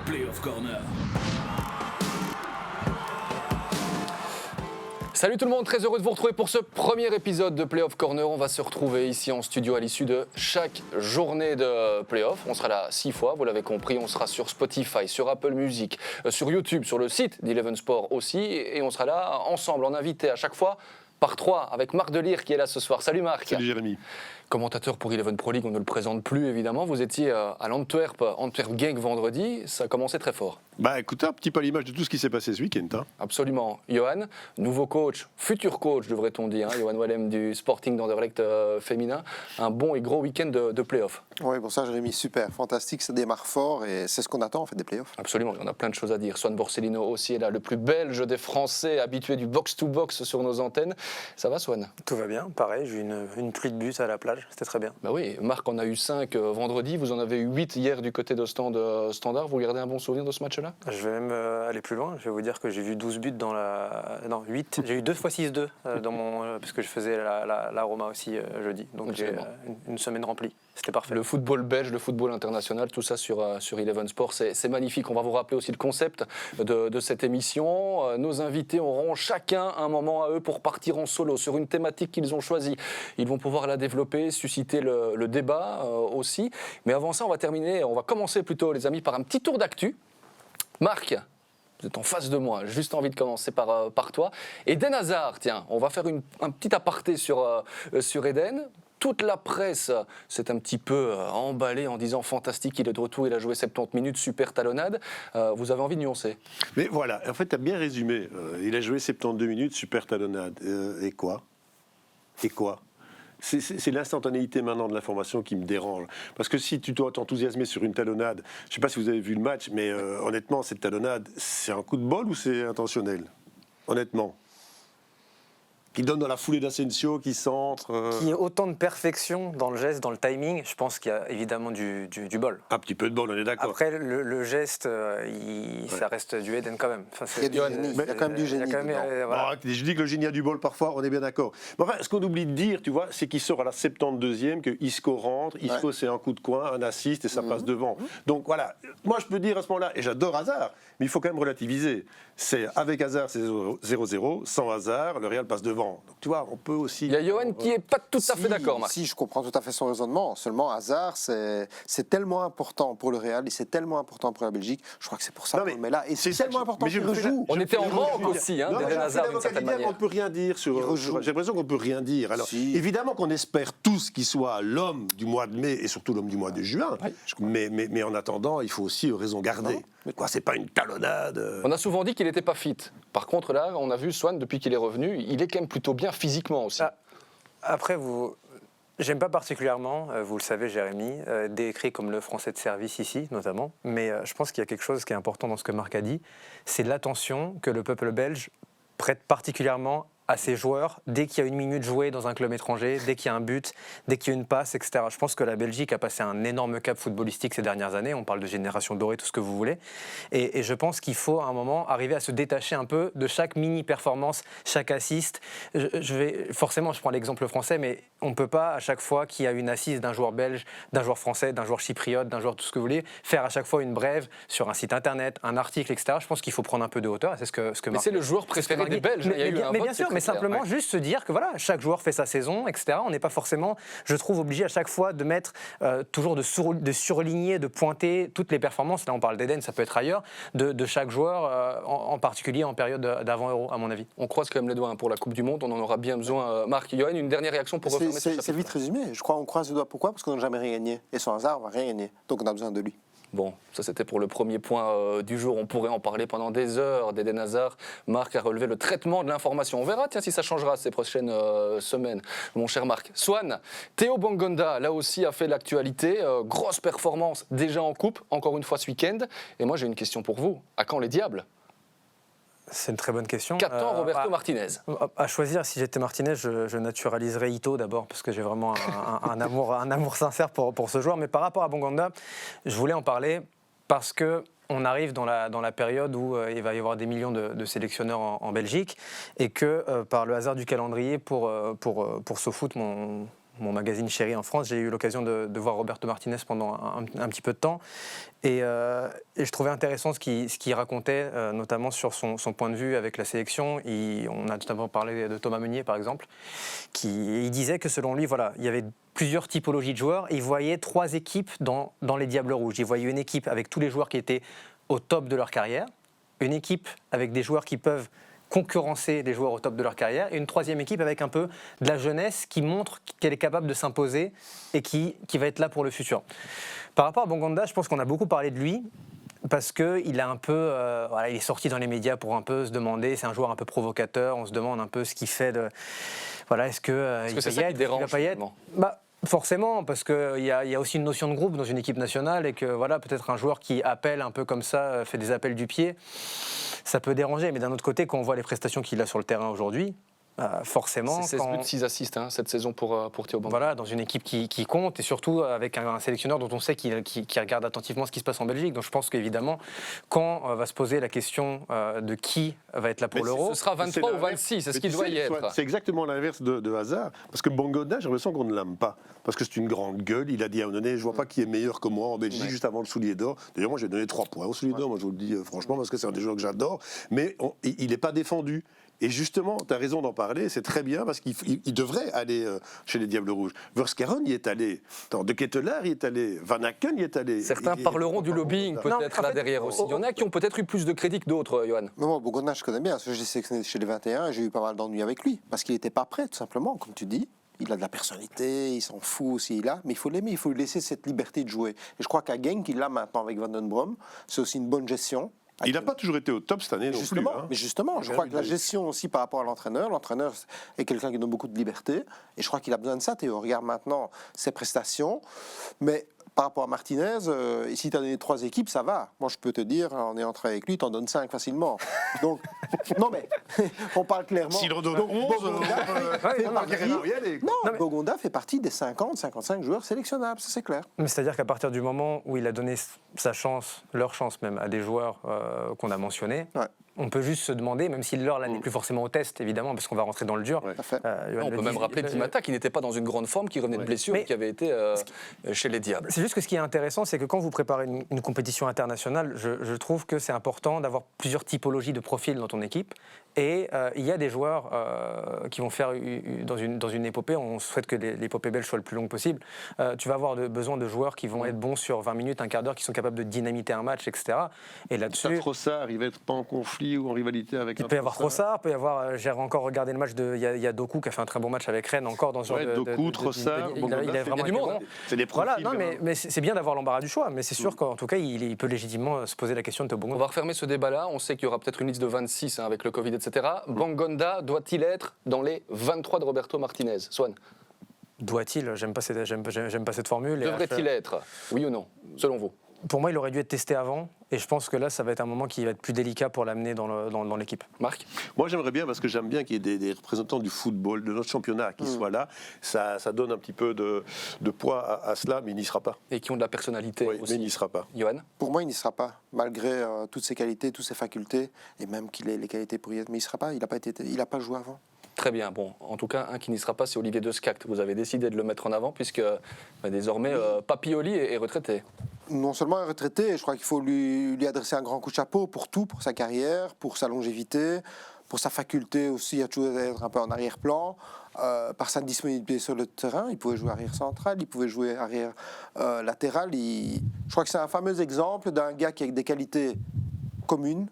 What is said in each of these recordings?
Playoff Corner. Salut tout le monde, très heureux de vous retrouver pour ce premier épisode de Playoff Corner. On va se retrouver ici en studio à l'issue de chaque journée de Playoff. On sera là 6 fois, vous l'avez compris. On sera sur Spotify, sur Apple Music, sur YouTube, sur le site d'Eleven Sport aussi. Et on sera là ensemble, en invité à chaque fois par 3 avec Marc Delire qui est là ce soir. Salut Marc. Salut Jérémy. Commentateur pour Eleven Pro League, on ne le présente plus évidemment. Vous étiez à l'Antwerp Gang vendredi, ça a commencé très fort. Bah écoute, un petit peu à l'image de tout ce qui s'est passé ce week-end. Hein. Absolument. Johan, nouveau coach, futur coach devrait-on dire, Johan Wallem du Sporting d'Anderlecht féminin. Un bon et gros week-end de play-off. Oui, pour ça Jérémy, super, fantastique, ça démarre fort et c'est ce qu'on attend en fait des play-offs. Absolument, il y en a plein de choses à dire. Swan Borsellino aussi est là, le plus belge des Français, habitué du box-to-box sur nos antennes. Ça va Swan? Tout va bien, pareil, j'ai eu une pluie de buts à la plage, c'était très bien. Bah oui, Marc en a eu 5 vendredi, vous en avez eu 8 hier du côté d'Ostende Standard. Vous gardez un bon souvenir de ce match-là? Je vais même aller plus loin, je vais vous dire que j'ai vu 12 buts dans la... Non, 8, j'ai eu 2 x 6-2 dans mon... parce que je faisais la Roma aussi jeudi, donc j'ai une semaine remplie, c'était parfait. Le football belge, le football international, tout ça sur Eleven Sport, c'est magnifique. On va vous rappeler aussi le concept de cette émission. Nos invités auront chacun un moment à eux pour partir en solo sur une thématique qu'ils ont choisie. Ils vont pouvoir la développer, susciter le débat aussi. Mais avant ça, on va commencer plutôt, les amis, par un petit tour d'actu. Marc, vous êtes en face de moi, j'ai juste envie de commencer par toi. Eden Hazard, tiens, on va faire un petit aparté sur Eden. Toute la presse s'est un petit peu emballée en disant fantastique, il est de retour, il a joué 70 minutes, super talonnade. Vous avez envie de nuancer? Mais voilà, en fait, tu as bien résumé. Il a joué 72 minutes, super talonnade. Et quoi? C'est l'instantanéité maintenant de l'information qui me dérange. Parce que si tu dois t'enthousiasmer sur une talonnade, je ne sais pas si vous avez vu le match, mais honnêtement, cette talonnade, c'est un coup de bol ou c'est intentionnel? Honnêtement. Qui donne dans la foulée d'Asensio, qui centre. Qu'il y ait autant de perfection dans le geste, dans le timing, je pense qu'il y a évidemment du bol. Un petit peu de bol, on est d'accord. Après, le geste, ça reste du Eden quand même. Enfin, il y a quand même du génie. Voilà. Je dis que le génie a du bol parfois, on est bien d'accord. Mais enfin, ce qu'on oublie de dire, tu vois, c'est qu'il sort à la 72e, que Isco rentre. Isco, c'est un coup de coin, un assist et ça passe devant. Donc voilà, moi je peux dire à ce moment-là, et j'adore Hazard, mais il faut quand même relativiser. C'est avec Hazard, c'est 0-0. Sans Hazard, le Real passe devant. Donc tu vois, on peut aussi... Il y a Johan qui n'est pas tout à fait d'accord, Marc. Si, je comprends tout à fait son raisonnement. Seulement, Hazard, c'est tellement important pour le Real et c'est tellement important pour la Belgique. Je crois que c'est pour ça qu'on le met là. Et c'est tellement important qu'il rejoue. On était en manque aussi d'Eden Hazard d'une certaine manière. On ne peut rien dire sur... J'ai l'impression qu'on ne peut rien dire. Alors, évidemment qu'on espère tous qu'il soit l'homme du mois de mai et surtout l'homme du mois de juin. Mais en attendant, il faut aussi raison garder. Quoi, c'est pas une talonnade. On a souvent dit qu'il n'était pas fit. Par contre, là, on a vu Swan, depuis qu'il est revenu, il est quand même plutôt bien physiquement aussi. Après, j'aime pas particulièrement, vous le savez Jérémy, décrit comme le français de service ici notamment, mais je pense qu'il y a quelque chose qui est important dans ce que Marc a dit, c'est l'attention que le peuple belge prête particulièrement à ses joueurs, dès qu'il y a une minute jouée dans un club étranger, dès qu'il y a un but, dès qu'il y a une passe, etc. Je pense que la Belgique a passé un énorme cap footballistique ces dernières années, on parle de génération dorée, tout ce que vous voulez, et je pense qu'il faut à un moment arriver à se détacher un peu de chaque mini-performance, chaque assist. Forcément, je prends l'exemple français, mais on ne peut pas, à chaque fois qu'il y a une assise d'un joueur belge, d'un joueur français, d'un joueur chypriote, d'un joueur tout ce que vous voulez, faire à chaque fois une brève sur un site internet, un article, etc. Je pense qu'il faut prendre un peu de hauteur, et c'est ce que mais c'est le joueur préféré des Belges, il y a eu un vote, bien sûr, mais simplement juste se dire que voilà, chaque joueur fait sa saison, etc. On n'est pas forcément, je trouve, obligé à chaque fois de mettre toujours de surligner, de pointer toutes les performances. Là, on parle d'Eden, ça peut être ailleurs, de chaque joueur, en particulier en période d'avant-Euro, à mon avis. On croise quand même les doigts pour la Coupe du Monde, on en aura bien besoin. Marc, Johan, une dernière réaction pour refermer ce chapitre. C'est vite résumé. Je crois qu'on croise les doigts. Pourquoi? Parce qu'on n'a jamais rien gagné. Et sans Hazard, on va rien gagner. Donc on a besoin de lui. Bon, ça c'était pour le premier point du jour. On pourrait en parler pendant des heures d'Eden Hazard. Marc a relevé le traitement de l'information. On verra si ça changera ces prochaines semaines, mon cher Marc. Swan, Théo Bongonda, là aussi, a fait l'actualité. Grosse performance déjà en coupe, encore une fois ce week-end. Et moi j'ai une question pour vous. À quand les diables? C'est une très bonne question. Qu'attend Roberto Martinez? À choisir, si j'étais Martinez, je naturaliserais Ito d'abord, parce que j'ai vraiment un amour sincère pour ce joueur. Mais par rapport à Bongonda, je voulais en parler parce que on arrive dans la période où il va y avoir des millions de sélectionneurs en Belgique et que par le hasard du calendrier, pour SoFoot, mon magazine chéri en France, j'ai eu l'occasion de voir Roberto Martinez pendant un petit peu de temps. Et je trouvais intéressant ce qu'il racontait, notamment sur son point de vue avec la sélection. On a notamment parlé de Thomas Meunier, par exemple, il disait que selon lui, voilà, il y avait plusieurs typologies de joueurs. Et il voyait 3 équipes dans les Diables Rouges. Il voyait une équipe avec tous les joueurs qui étaient au top de leur carrière, une équipe avec des joueurs qui peuvent concurrencer des joueurs au top de leur carrière, et une 3e équipe avec un peu de la jeunesse qui montre qu'elle est capable de s'imposer et qui va être là pour le futur. Par rapport à Bongonda, je pense qu'on a beaucoup parlé de lui parce qu'il a un peu, il est sorti dans les médias pour un peu se demander, c'est un joueur un peu provocateur, on se demande un peu ce qu'il fait de, voilà, est-ce que c'est ça qui dérange finalement. Forcément, parce qu'il y a aussi une notion de groupe dans une équipe nationale et que voilà, peut-être un joueur qui appelle un peu comme ça, fait des appels du pied, ça peut déranger. Mais d'un autre côté, quand on voit les prestations qu'il a sur le terrain aujourd'hui, forcément... C'est 16 buts, 6 assists cette saison pour Théo Bongonda. Voilà, dans une équipe qui compte et surtout avec un sélectionneur dont on sait qu'il regarde attentivement ce qui se passe en Belgique. Donc je pense qu'évidemment, quand va se poser la question de qui va être là pour l'Euro... Ce sera 23 ou 26, c'est ce qui doit y être. C'est exactement l'inverse de Hazard. Parce que Bongonda, j'ai l'impression qu'on ne l'aime pas. Parce que c'est une grande gueule. Il a dit à un moment donné, je ne vois pas qui est meilleur que moi en Belgique juste avant le soulier d'or. D'ailleurs, moi j'ai donné 3 points au soulier d'or, moi je vous le dis franchement, parce que c'est un des joueurs que j'adore. Mais il n'est pas défendu. Et justement, tu as raison d'en parler, c'est très bien, parce qu'il devrait aller chez les Diables Rouges. Verskeren y est allé, De Ketelaere y est allé, Van Aken y est allé. Certains parleront du lobbying peut-être là derrière aussi. Il y en a qui ont peut-être eu plus de crédit que d'autres, Johan. Moi, Bongonda, je connais bien, parce que j'ai sélectionné chez les 21 et j'ai eu pas mal d'ennuis avec lui, parce qu'il n'était pas prêt, tout simplement, comme tu dis. Il a de la personnalité, il s'en fout aussi, mais il faut l'aimer, il faut lui laisser cette liberté de jouer. Et je crois qu'à Genk, il l'a maintenant avec Van den Brom, c'est aussi une bonne gestion. Il n'a pas toujours été au top cette année non plus. Mais justement, je crois que la gestion aussi par rapport à l'entraîneur est quelqu'un qui donne beaucoup de liberté, et je crois qu'il a besoin de ça. Théo, regarde maintenant ses prestations, mais par rapport à Martinez, si tu as donné 3 équipes, ça va. Moi, je peux te dire, en ayant travaillé avec lui, tu en donnes 5 facilement. Donc, non mais, on parle clairement. S'il en donne 11, Bongonda fait partie des 50-55 joueurs sélectionnables, ça c'est clair. Mais c'est-à-dire qu'à partir du moment où il a donné sa chance, leur chance même, à des joueurs qu'on a mentionnés, on peut juste se demander, même si l'heure là n'est plus forcément au test, évidemment, parce qu'on va rentrer dans le dur. On peut même rappeler Dimata qui n'était pas dans une grande forme, qui revenait de blessure et qui avait été chez les Diables. C'est juste que ce qui est intéressant, c'est que quand vous préparez une compétition internationale, je trouve que c'est important d'avoir plusieurs typologies de profils dans ton équipe. Et il y a des joueurs qui vont faire dans une épopée, on souhaite que l'épopée belge soit le plus longue possible, tu vas avoir besoin de joueurs qui vont être bons sur 20 minutes, un quart d'heure, qui sont capables de dynamiter un match, etc. Et là-dessus... Trossard, il va être pas en conflit ou en rivalité avec il peut y avoir Trossard, il peut y avoir... J'ai encore regardé le match il y a Doku qui a fait un très bon match avec Rennes, encore dans ce genre Doku, Trossard, il a vraiment du monde. C'est des profils. Voilà, mais c'est bien d'avoir l'embarras du choix, mais c'est sûr qu'en tout cas, il peut légitimement se poser la question de Théo Bongonda. On va refermer ce débat-là, on sait qu'il y aura peut-être une liste de 26 avec le Covid, etc. Bongonda doit-il être dans les 23 de Roberto Martinez? Swan. Doit-il? J'aime pas cette formule. Devrait-il être? Oui ou non, selon vous? Pour moi, il aurait dû être testé avant, et je pense que là, ça va être un moment qui va être plus délicat pour l'amener dans l'équipe. Marc? Moi, j'aimerais bien, parce que j'aime bien qu'il y ait des représentants du football, de notre championnat, qui soient là. Ça donne un petit peu de poids à cela, mais il n'y sera pas. Et qui ont de la personnalité aussi. Mais il n'y sera pas. Johan? Pour moi, il n'y sera pas, malgré toutes ses qualités, toutes ses facultés, et même qu'il ait les qualités pour y être. Mais il ne sera pas, il n'a pas joué avant. Très bien. Bon, en tout cas, un qui n'y sera pas, c'est Olivier De Scacht. Vous avez décidé de le mettre en avant, puisque désormais, Papioli est retraité. Non seulement est retraité, et je crois qu'il faut lui adresser un grand coup de chapeau pour tout, pour sa carrière, pour sa longévité, pour sa faculté aussi à toujours être un peu en arrière-plan, par sa disponibilité sur le terrain. Il pouvait jouer arrière central, il pouvait jouer arrière latéral. Je crois que c'est un fameux exemple d'un gars qui a des qualités communes,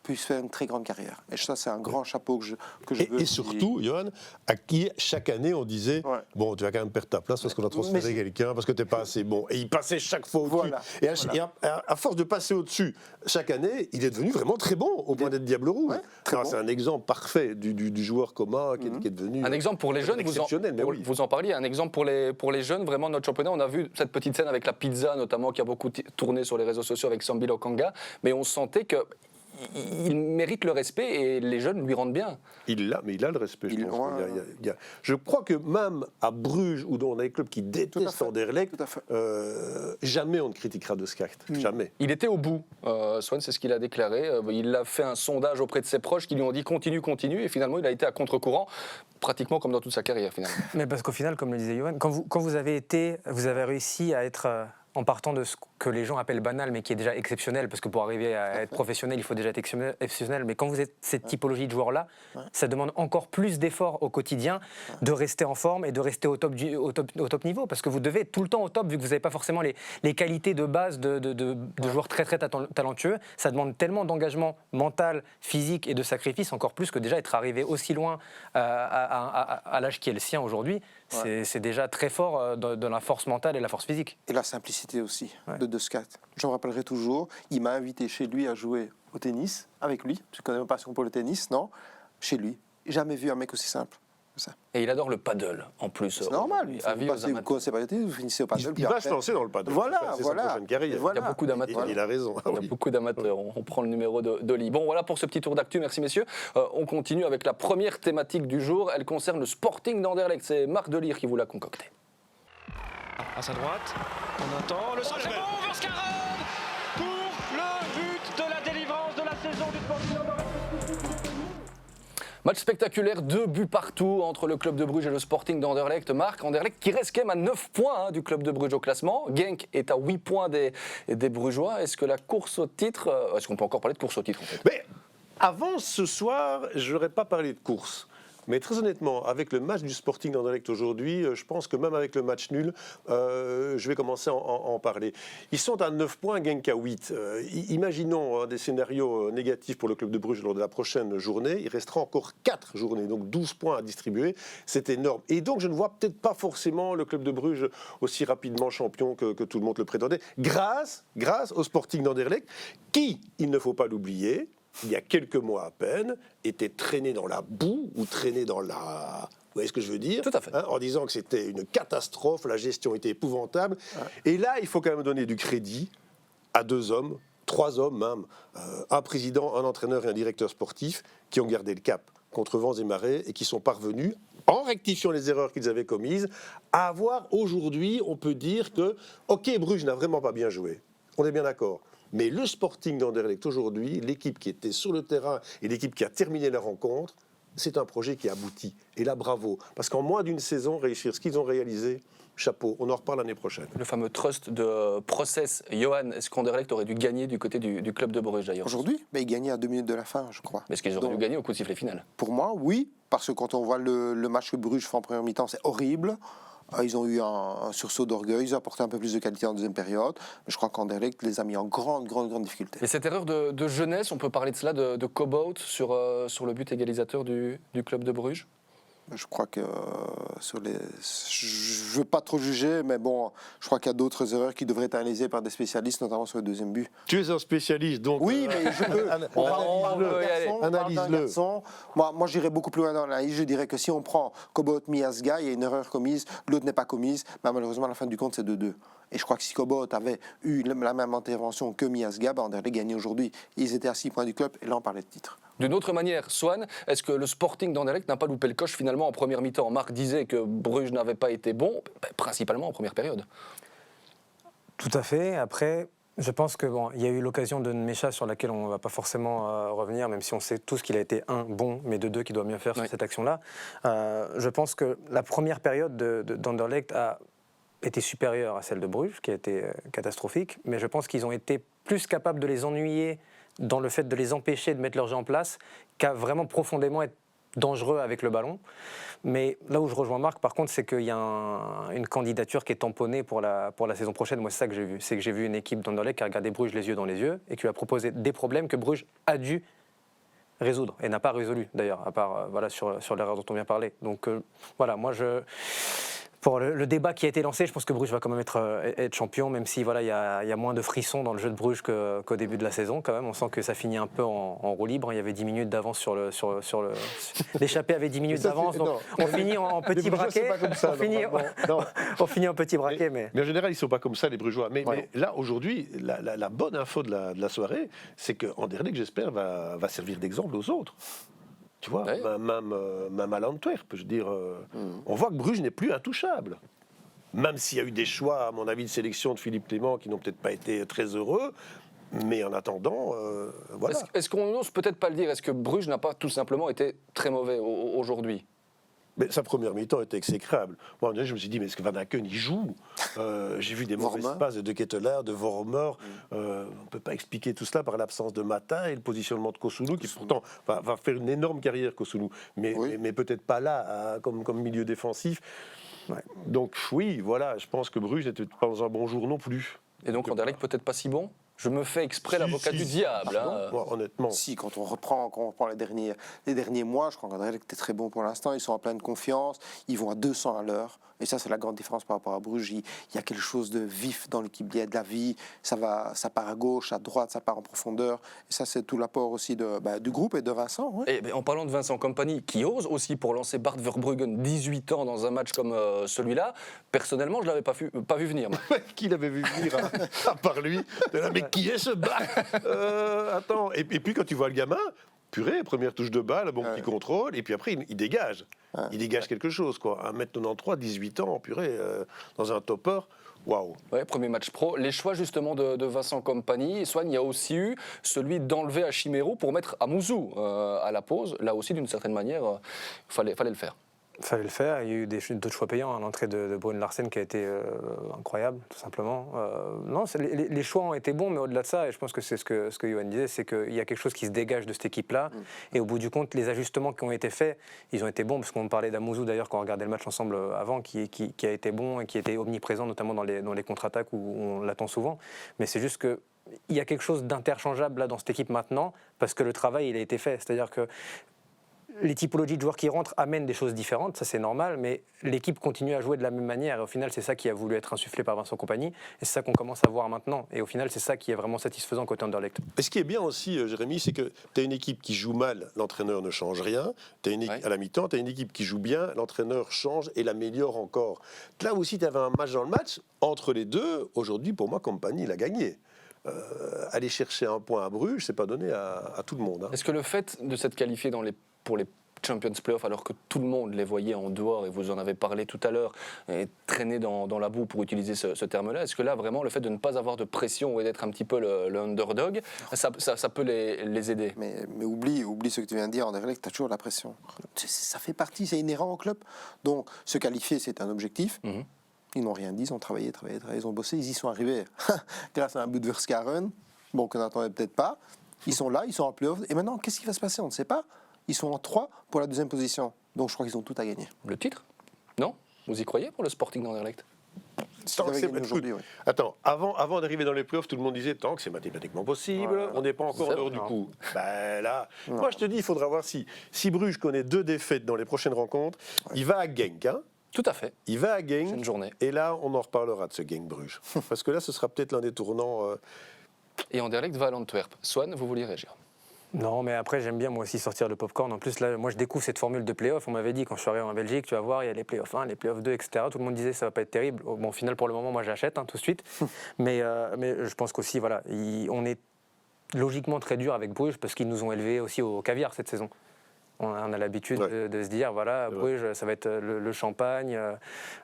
puisse faire une très grande carrière. Et ça, c'est un grand chapeau que je veux. Et surtout, Johan, à qui chaque année on disait bon, tu vas quand même perdre ta place parce qu'on a transféré quelqu'un, parce que tu n'es pas assez bon. Et il passait chaque fois au-dessus. Et à force de passer au-dessus chaque année, il est devenu vraiment très bon au point d'être Diable Rouge. C'est un exemple parfait du joueur commun qui est devenu. Un exemple pour les jeunes, vous en parliez, un exemple pour les jeunes, vraiment notre championnat. On a vu cette petite scène avec la pizza, notamment, qui a beaucoup tourné sur les réseaux sociaux avec Sambi Lokanga, mais on sentait que il mérite le respect et les jeunes lui rendent bien. Mais il a le respect, je pense. Ouais. Je crois que même à Bruges, où on a des clubs qui détestent Anderlecht, Tout à fait. jamais on ne critiquera de Schacht. Jamais. Il était au bout, Swan, c'est ce qu'il a déclaré. Il a fait un sondage auprès de ses proches qui lui ont dit continue, et finalement il a été à contre-courant, pratiquement comme dans toute sa carrière finalement. Mais parce qu'au final, comme le disait Johan, quand vous avez réussi à être en partant de ce que les gens appellent banal, mais qui est déjà exceptionnel, parce que pour arriver à être professionnel, il faut déjà être exceptionnel. Mais quand vous êtes cette typologie de joueur-là, ça demande encore plus d'efforts au quotidien de rester en forme et de rester au top niveau, parce que vous devez être tout le temps au top, vu que vous n'avez pas forcément les qualités de base de joueurs très très talentueux. Ça demande tellement d'engagement mental, physique et de sacrifice, encore plus que déjà être arrivé aussi loin à l'âge qui est le sien aujourd'hui. C'est déjà très fort de la force mentale et la force physique. Et la simplicité aussi de Schacht. Je me rappellerai toujours, il m'a invité chez lui à jouer au tennis, avec lui. Je connais ma passion pour le tennis, non? Chez lui. Jamais vu un mec aussi simple que ça. Et il adore le paddle en plus. C'est normal. Vous commencez par le tennis, vous finissez au paddle. Il va se lancer dans le paddle. Voilà. C'est sa prochaine carrière. Il y a beaucoup d'amateurs. Il a raison. Il y a beaucoup d'amateurs. On prend le numéro d'Oli. Bon, voilà pour ce petit tour d'actu. Merci, messieurs. On continue avec la première thématique du jour. Elle concerne le Sporting d'Anderlecht. C'est Marc Delire qui vous l'a concocté. À sa droite, on attend le centre. C'est bon, Verskarren pour le but de la délivrance de la saison du Sporting. Match spectaculaire, 2 buts partout entre le club de Bruges et le Sporting d'Anderlecht. Marc, Anderlecht qui reste quand même à 9 points du club de Bruges au classement. Genk est à 8 points des Brugeois. Est-ce que la course au titre... Est-ce qu'on peut encore parler de course au titre en fait? Mais avant ce soir, je n'aurais pas parlé de course. Mais très honnêtement, avec le match du Sporting d'Anderlecht aujourd'hui, je pense que même avec le match nul, je vais commencer à en parler. Ils sont à 9 points, Genk à 8. Imaginons des scénarios négatifs pour le club de Bruges lors de la prochaine journée. Il restera encore 4 journées, donc 12 points à distribuer. C'est énorme. Et donc, je ne vois peut-être pas forcément le club de Bruges aussi rapidement champion que tout le monde le prétendait, grâce au Sporting d'Anderlecht, qui, il ne faut pas l'oublier, il y a quelques mois à peine, était traîné dans la boue ou traîné dans la... Vous voyez ce que je veux dire? Tout à fait. En disant que c'était une catastrophe, la gestion était épouvantable. Et là, il faut quand même donner du crédit à 2 hommes, 3 hommes même, un président, un entraîneur et un directeur sportif qui ont gardé le cap contre vents et marées et qui sont parvenus, en rectifiant les erreurs qu'ils avaient commises, à avoir aujourd'hui, on peut dire que, ok, Bruges n'a vraiment pas bien joué, on est bien d'accord. Mais le Sporting d'Anderlecht aujourd'hui, l'équipe qui était sur le terrain et l'équipe qui a terminé la rencontre, c'est un projet qui aboutit. Et là, bravo. Parce qu'en moins d'une saison, réussir ce qu'ils ont réalisé, chapeau. On en reparle l'année prochaine. Le fameux trust de process. Johan, est-ce qu'Anderlecht aurait dû gagner du côté du club de Bruges d'ailleurs? Aujourd'hui, il gagnait à 2 minutes de la fin, je crois. Est-ce qu'ils auraient dû gagner au coup de sifflet final? Pour moi, oui. Parce que quand on voit le match que Bruges fait en première mi-temps, c'est horrible. Ils ont eu un sursaut d'orgueil, ils ont apporté un peu plus de qualité en deuxième période. Mais je crois qu'Anderlecht les a mis en grande difficulté. Et cette erreur de jeunesse, on peut parler de cela, de Cobout sur le but égalisateur du club de Bruges? Je crois que sur les... Je ne veux pas trop juger, mais bon, je crois qu'il y a d'autres erreurs qui devraient être analysées par des spécialistes, notamment sur le deuxième but. Tu es un spécialiste, donc... Oui, mais je peux... Analyse-le. Moi, j'irais beaucoup plus loin dans l'analyse. Je dirais que si on prend Cobot, Miasga, il y a une erreur commise, l'autre n'est pas commise, mais malheureusement, à la fin du compte, c'est 2-2. Et je crois que si Cobot avait eu la même intervention que Miasga, Anderlecht gagnait aujourd'hui. Ils étaient à 6 points du club, et là, on parlait de titre. D'une autre manière, Swan, est-ce que le Sporting d'Anderlecht n'a pas loupé le coche finalement en première mi-temps? Marc disait que Bruges n'avait pas été bon, principalement en première période. Tout à fait. Après, je pense que il y a eu l'occasion de Nmecha sur laquelle on ne va pas forcément revenir, même si on sait tous qu'il a été bon, mais de 2 qui doit mieux faire sur cette action-là. Je pense que la première période d'Anderlecht a été supérieure à celle de Bruges, qui a été catastrophique, mais je pense qu'ils ont été plus capables de les ennuyer dans le fait de les empêcher de mettre leur jeu en place qu'à vraiment profondément être dangereux avec le ballon. Mais là où je rejoins Marc, par contre, c'est qu'il y a une candidature qui est tamponnée pour la saison prochaine. Moi, c'est ça que j'ai vu. C'est que j'ai vu une équipe d'Anderlecht qui a regardé Bruges les yeux dans les yeux et qui lui a proposé des problèmes que Bruges a dû résoudre et n'a pas résolu, d'ailleurs, à part sur l'erreur dont on vient parler. Donc, voilà, moi, Pour le débat qui a été lancé, je pense que Bruges va quand même être champion, même si voilà, il y a moins de frissons dans le jeu de Bruges qu'au début de la saison quand même. On sent que ça finit un peu en roue libre. Il y avait 10 minutes d'avance sur l'échappée avait 10 minutes d'avance, donc on finit en petit braquet. On finit en petit braquet, mais en général, ils ne sont pas comme ça, les Brugeois. Mais là, aujourd'hui, la bonne info de la soirée, c'est qu'Anderlecht, j'espère, va servir d'exemple aux autres. Tu vois, même à l'Antwerp, je veux dire, on voit que Bruges n'est plus intouchable. Même s'il y a eu des choix, à mon avis, de sélection de Philippe Clément qui n'ont peut-être pas été très heureux, mais en attendant, voilà. Est-ce qu'on n'ose peut-être pas le dire? Est-ce que Bruges n'a pas tout simplement été très mauvais aujourd'hui? Mais sa première mi-temps était exécrable. Moi, je me suis dit, mais est-ce que Van Aken, il joue? J'ai vu des mauvaises passes de Ketelaar, de Vormer. On ne peut pas expliquer tout cela par l'absence de Mata et le positionnement de Kosunu, qui pourtant va faire une énorme carrière, Kosunu. Mais peut-être pas là, comme milieu défensif. Ouais. Donc oui, voilà, je pense que Bruges n'était pas dans un bon jour non plus. Et donc Anderlecht peut-être pas si bon? Je me fais exprès l'avocat du diable. Moi, honnêtement. Si, quand on reprend les derniers mois, je crois qu'Anderlecht était très bon pour l'instant. Ils sont en pleine confiance. Ils vont à 200 à l'heure. Et ça, c'est la grande différence par rapport à Bruges. Il y a quelque chose de vif dans l'équipe. Il y a de la vie. Ça part à gauche, à droite, ça part en profondeur. Et ça, c'est tout l'apport aussi du groupe et de Vincent. Ouais. Et en parlant de Vincent Kompany, qui ose aussi pour lancer Bart Verbruggen 18 ans dans un match comme celui-là, personnellement, je ne l'avais pas vu venir. Qui l'avait vu venir à part lui? Mais qui est ce Bart? Attends. Et puis quand tu vois le gamin, purée, première touche de balle, bon petit contrôle, et puis après il dégage. Il dégage quelque chose, quoi. 1m93, 18 ans, purée, dans un topper. Waouh. Ouais, premier match pro. Les choix justement de Vincent Kompany. Et Swan, il y a aussi eu celui d'enlever Hachimero pour mettre Amouzou à la pause. Là aussi, d'une certaine manière, fallait le faire. Il fallait le faire. Il y a eu d'autres choix payants. L'entrée de Brune Larsen qui a été incroyable, tout simplement. Non, les choix ont été bons, mais au-delà de ça, et je pense que c'est ce que Johan disait, c'est qu'il y a quelque chose qui se dégage de cette équipe-là. Et au bout du compte, les ajustements qui ont été faits, ils ont été bons, parce qu'on parlait d'Amouzou d'ailleurs quand on regardait le match ensemble avant, qui a été bon et qui était omniprésent, notamment dans les contre-attaques où on l'attend souvent. Mais c'est juste que il y a quelque chose d'interchangeable là dans cette équipe maintenant, parce que le travail il a été fait. C'est-à-dire que les typologies de joueurs qui rentrent amènent des choses différentes, ça c'est normal, mais l'équipe continue à jouer de la même manière. Et au final, c'est ça qui a voulu être insufflé par Vincent Kompany. Et c'est ça qu'on commence à voir maintenant. Et au final, c'est ça qui est vraiment satisfaisant côté Anderlecht. Et ce qui est bien aussi, Jérémy, c'est que tu as une équipe qui joue mal, l'entraîneur ne change rien. À la mi-temps, tu as une équipe qui joue bien, l'entraîneur change et l'améliore encore. Là aussi, tu avais un match dans le match. Entre les deux, aujourd'hui, pour moi, Kompany, il a gagné. Aller chercher un point à Bruges, c'est pas donné à tout le monde. Est-ce que le fait de s'être qualifié pour les Champions Playoffs, alors que tout le monde les voyait en dehors, et vous en avez parlé tout à l'heure, et traîner dans la boue pour utiliser ce terme-là, est-ce que là, vraiment, le fait de ne pas avoir de pression et d'être un petit peu le underdog, ça peut les aider? Mais oublie ce que tu viens de dire, Anderlecht, tu as toujours la pression. Ça fait partie, c'est inhérent au club. Donc, se qualifier, c'est un objectif. Ils n'ont rien dit, ils ont travaillé, ils ont bossé, ils y sont arrivés grâce à un but de Verskaren, bon, qu'on n'attendait peut-être pas. Ils sont là, ils sont en play-off. Et maintenant, qu'est-ce qui va se passer? On ne sait pas. Ils sont en 3 pour la deuxième position. Donc je crois qu'ils ont tout à gagner. Le titre? Non? Vous y croyez pour le Sporting d'Anderlecht? Attends, avant d'arriver dans les playoffs, tout le monde disait tant que c'est mathématiquement possible, on n'est pas encore en dehors du coup. Ben là, moi je te dis, il faudra voir si Bruges connaît 2 défaites dans les prochaines rencontres. Il va à Genk, hein? Tout à fait. Il va à Genk. C'est une journée. Et là, on en reparlera de ce Genk Bruges. Parce que là, ce sera peut-être l'un des tournants. Et Anderlecht va à l'Antwerp. Swan, vous vouliez réagir? Non, mais après, j'aime bien moi aussi sortir le popcorn. En plus, là, moi, je découvre cette formule de play-off. On m'avait dit quand je suis arrivé en Belgique, tu vas voir, il y a les play-off 1, les play-off 2, etc. Tout le monde disait ça va pas être terrible. Bon, au final, pour le moment, moi, j'achète tout de suite. mais je pense qu'aussi, voilà, on est logiquement très dur avec Bruges parce qu'ils nous ont élevés aussi au caviar cette saison. On a l'habitude de se dire, voilà, Bruges, ça va être le champagne,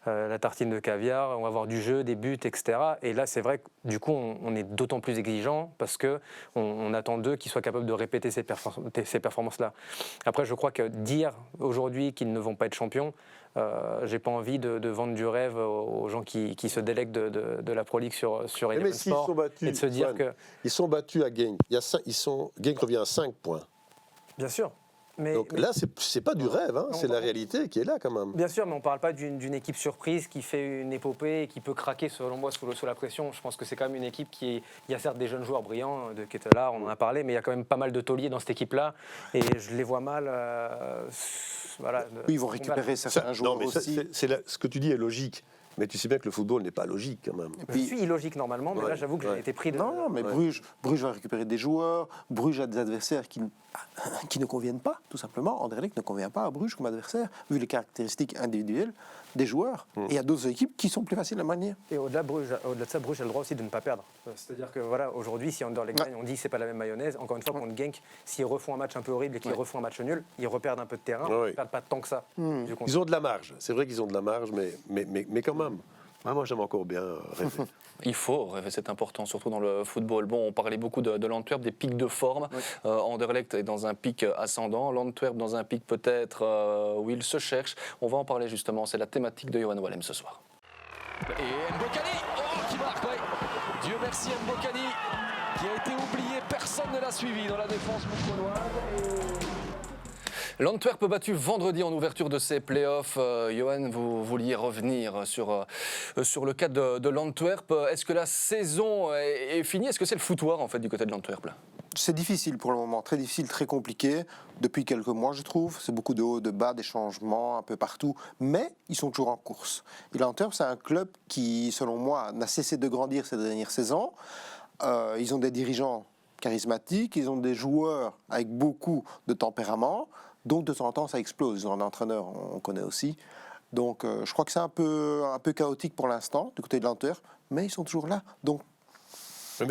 la tartine de caviar, on va avoir du jeu, des buts, etc. Et là, c'est vrai que du coup, on est d'autant plus exigeant parce qu'on attend d'eux qu'ils soient capables de répéter ces performances-là. Après, je crois que dire aujourd'hui qu'ils ne vont pas être champions, j'ai pas envie de vendre du rêve aux gens qui se délèguent de la Pro League sur Eleven Sport et de se dire que... Ils sont battus à Genk. Genk revient à 5 points. Bien sûr. Donc là, c'est pas du rêve, hein, c'est la réalité qui est là quand même. Bien sûr, mais on ne parle pas d'une équipe surprise qui fait une épopée et qui peut craquer, selon moi, sous la pression. Je pense que c'est quand même une équipe il y a certes des jeunes joueurs brillants, de Ketelaar, on en a parlé, mais il y a quand même pas mal de tauliers dans cette équipe-là. Et je les vois mal. Voilà, Oui, ils vont récupérer certains joueurs aussi. Ce que tu dis est logique. Mais tu sais bien que le football n'est pas logique quand même. Et puis, je suis illogique normalement, mais là j'avoue que j'ai été pris de... Non, mais Bruges va récupérer des joueurs. Bruges a des adversaires qui ne conviennent pas, tout simplement. Anderlecht ne convient pas à Bruges comme adversaire, vu les caractéristiques individuelles des joueurs. Et il y a d'autres équipes qui sont plus faciles à manier. Et au-delà de ça, Bruges a le droit aussi de ne pas perdre. C'est-à-dire que voilà, aujourd'hui, si Anderlecht gagne, on dit que c'est pas la même mayonnaise. Encore une fois, contre Genk, s'ils refont un match un peu horrible et qu'ils refont un match nul, ils reperdent un peu de terrain, ils ne perdent pas tant que ça. Ils ont de la marge, c'est vrai qu'ils ont de la marge, mais quand même. Moi, j'aime encore bien rêver. Il faut rêver, c'est important, surtout dans le football. Bon, on parlait beaucoup de l'Antwerp, des pics de forme. Anderlecht est dans un pic ascendant, l'Antwerp dans un pic peut-être où il se cherche. On va en parler justement, c'est la thématique de Johan Wallem ce soir. Et Mbokani, qui marque, oui. Dieu merci Mbokani, qui a été oublié, personne ne l'a suivi dans la défense moucronoise. L'Antwerp battu vendredi en ouverture de ses playoffs. Johan, vous vouliez revenir sur le cas de l'Antwerp. Est-ce que la saison est finie? Est-ce que c'est le foutoir en fait du côté de l'Antwerp là? C'est difficile pour le moment, très difficile, très compliqué. Depuis quelques mois, je trouve. C'est beaucoup de hauts, de bas, des changements un peu partout. Mais ils sont toujours en course. Et l'Antwerp, c'est un club qui, selon moi, n'a cessé de grandir ces dernières saisons. Ils ont des dirigeants charismatiques, ils ont des joueurs avec beaucoup de tempérament. Donc de temps en temps, ça explose. Ils ont un entraîneur, on connaît aussi. Donc je crois que c'est un peu chaotique pour l'instant, du côté de l'Antwerp, mais ils sont toujours là. Donc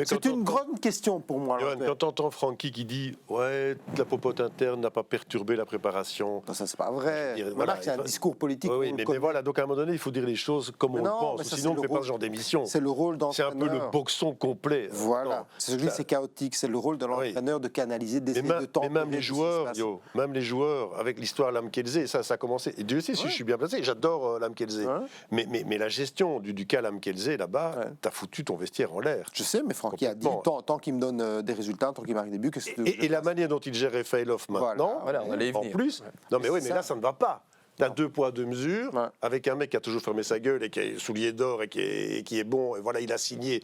c'est une grande question pour moi. Johan, quand tu entends Francky qui dit « Ouais, la popote interne n'a pas perturbé la préparation », ça, c'est pas vrai. voilà, c'est un discours politique. Oui, mais voilà, donc à un moment donné, il faut dire les choses comme on le pense, sinon on ne fait pas ce genre d'émission. C'est le rôle d'entraîneur. C'est un peu le boxon complet. Voilà, c'est ce que je dis, c'est chaotique. C'est le rôle de l'entraîneur de canaliser, d'essayer de tenter. Mais même les joueurs, même les joueurs, avec l'histoire Lamkelze, ça a commencé. Et Dieu sait si je suis bien placé, j'adore Lamkelze. Mais la gestion du cas Lamkelze, là-bas, t'as foutu ton vestiaire en l'air. Je sais, mais Francky a dit, tant qu'il me donne des résultats, tant qu'il marque des buts, que c'est... Et la manière dont il gère Rafaelov maintenant, voilà, on allait y en venir. plus... Non mais oui, mais là, ça ne va pas. T'as 2 poids, 2 mesures, avec un mec qui a toujours fermé sa gueule et qui est soulier d'or et qui est bon, et voilà, il a signé,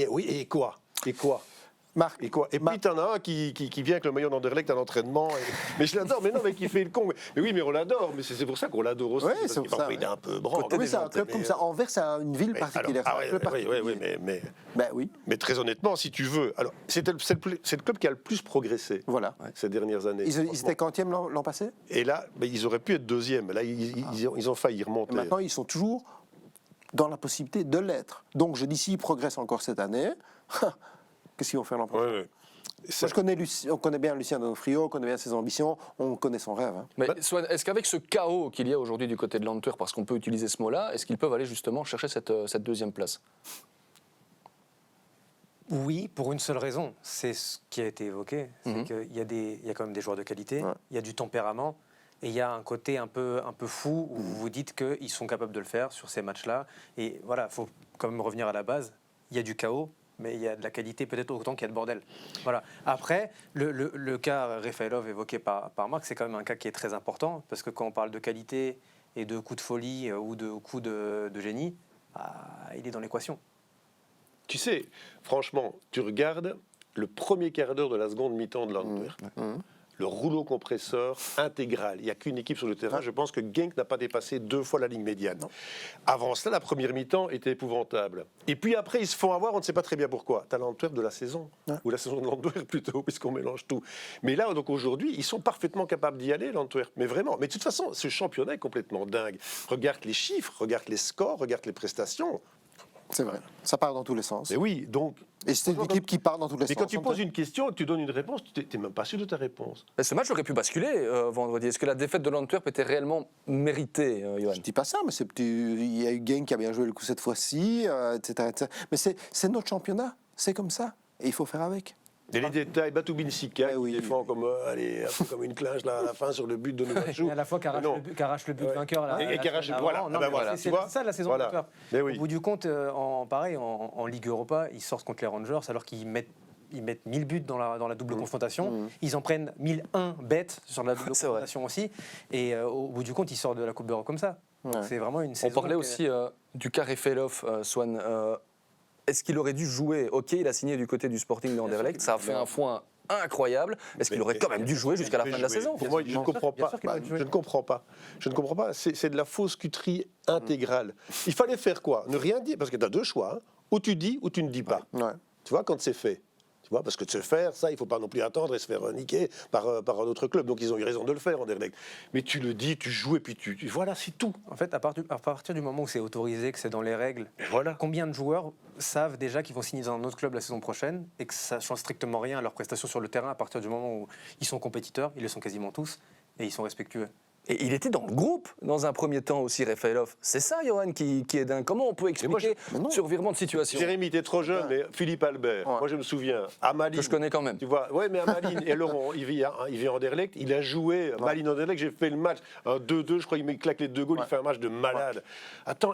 oui, et quoi? Marc, et quoi? Et puis t'en as un qui vient avec le maillot d'Anderlecht à l'entraînement. Mais je l'adore, mais non, mais qui fait le con. Mais oui, mais on l'adore, mais c'est pour ça qu'on l'adore aussi. Ouais, parce c'est qu'il pour ça, il est un peu branle. Oui, c'est un club comme ça. Anvers, c'est une ville particulière. Oui, mais très honnêtement, si tu veux, alors c'est le club qui a le plus progressé ces dernières années. Ils étaient quantième l'an passé? Et là, ils auraient pu être deuxième. Là, ils ont failli remonter. Et maintenant, ils sont toujours dans la possibilité de l'être. Donc, je dis, s'ils progressent encore cette année, qu'est-ce qu'ils vont faire l'an prochain? Moi, on connaît bien Lucien Donofrio, on connaît bien ses ambitions, on connaît son rêve. Mais est-ce qu'avec ce chaos qu'il y a aujourd'hui du côté de l'Antwerp, parce qu'on peut utiliser ce mot-là, est-ce qu'ils peuvent aller justement chercher cette deuxième place? Oui, pour une seule raison, c'est ce qui a été évoqué, c'est qu'il y a quand même des joueurs de qualité, il y a du tempérament, et il y a un côté un peu fou où vous vous dites qu'ils sont capables de le faire sur ces matchs-là. Et voilà, il faut quand même revenir à la base, il y a du chaos, mais il y a de la qualité peut-être autant qu'il y a de bordel. Voilà. Après, le cas Rafaelov évoqué par Marc, c'est quand même un cas qui est très important, parce que quand on parle de qualité et de coups de folie ou de coups de génie, il est dans l'équation. Tu sais, franchement, tu regardes le premier quart d'heure de la seconde mi-temps de l'Antwerp. Le rouleau compresseur intégral. Il n'y a qu'une équipe sur le terrain. Je pense que Genk n'a pas dépassé 2 fois la ligne médiane. Avant cela, la première mi-temps était épouvantable. Et puis après, ils se font avoir, on ne sait pas très bien pourquoi. Tu as l'Antwerp de la saison, ou la saison de l'Antwerp plutôt, puisqu'on mélange tout. Mais là, donc aujourd'hui, ils sont parfaitement capables d'y aller, l'Antwerp. Mais vraiment. Mais de toute façon, ce championnat est complètement dingue. Regarde les chiffres, regarde les scores, regarde les prestations. C'est vrai, ça part dans tous les sens. Mais oui, donc... Et c'est une équipe qui part dans tous les sens. Mais quand tu poses une question, tu donnes une réponse, tu n'es même pas sûr de ta réponse. Mais ce match aurait pu basculer vendredi. Est-ce que la défaite de l'Antwerp était réellement méritée, Johan? Je ne dis pas ça, mais il y a eu Genk qui a bien joué le coup cette fois-ci, etc., etc. Mais c'est notre championnat, c'est comme ça, et il faut faire avec. Et les détails, Batoubin Sika, qui défend comme, un peu comme une clinche là, à la fin sur le but de Nouachou. Et à la fois qu'arrache le but vainqueur. Là, et qu'arrache le but. Voilà, c'est ça la saison de Au bout du compte, en Ligue Europa, ils sortent contre les Rangers alors qu'ils mettent ils mettent 1000 buts dans la double confrontation. Ils en prennent 1001 bêtes sur la double confrontation aussi. Et au bout du compte, ils sortent de la Coupe d'Europe comme ça. Donc, c'est vraiment une saison. On parlait aussi du cas Refaelov, Swan. Est-ce qu'il aurait dû jouer? Ok, il a signé du côté du Sporting d'Anderlecht, ça a fait un foin incroyable. Est-ce qu'il aurait quand même dû jouer jusqu'à la fin de la saison? Pour moi, je ne comprends pas. Je ne comprends pas. Je ne comprends pas. C'est de la fausse cuterie intégrale. Il fallait faire quoi? Ne rien dire, parce que tu as deux choix. Hein. Ou tu dis, ou tu ne dis pas. Ouais. Tu vois, quand c'est fait. Tu vois, parce que de se faire, ça, il ne faut pas non plus attendre et se faire niquer par un autre club. Donc ils ont eu raison de le faire, Anderlecht. Mais tu le dis, tu joues et puis voilà, c'est tout. En fait, à partir du moment où c'est autorisé, que c'est dans les règles, Et voilà. combien de joueurs savent déjà qu'ils vont signer dans un autre club la saison prochaine et que ça ne change strictement rien à leur prestation sur le terrain à partir du moment où ils sont compétiteurs, ils le sont quasiment tous, et ils sont respectueux. Et il était dans le groupe dans un premier temps aussi, Refaelov. C'est ça, Johan, qui est dingue. Comment on peut expliquer ce revirement de situation? Jérémy, t'es trop jeune, mais Philippe Albert, moi je me souviens, à Malines. Que je connais quand même. Tu vois, ouais, mais à Malines, et Laurent, il vit en Anderlecht, il a joué Malines Anderlecht, j'ai fait le match, un 2-2, je crois, il claque les 2 goals, il fait un match de malade. Attends,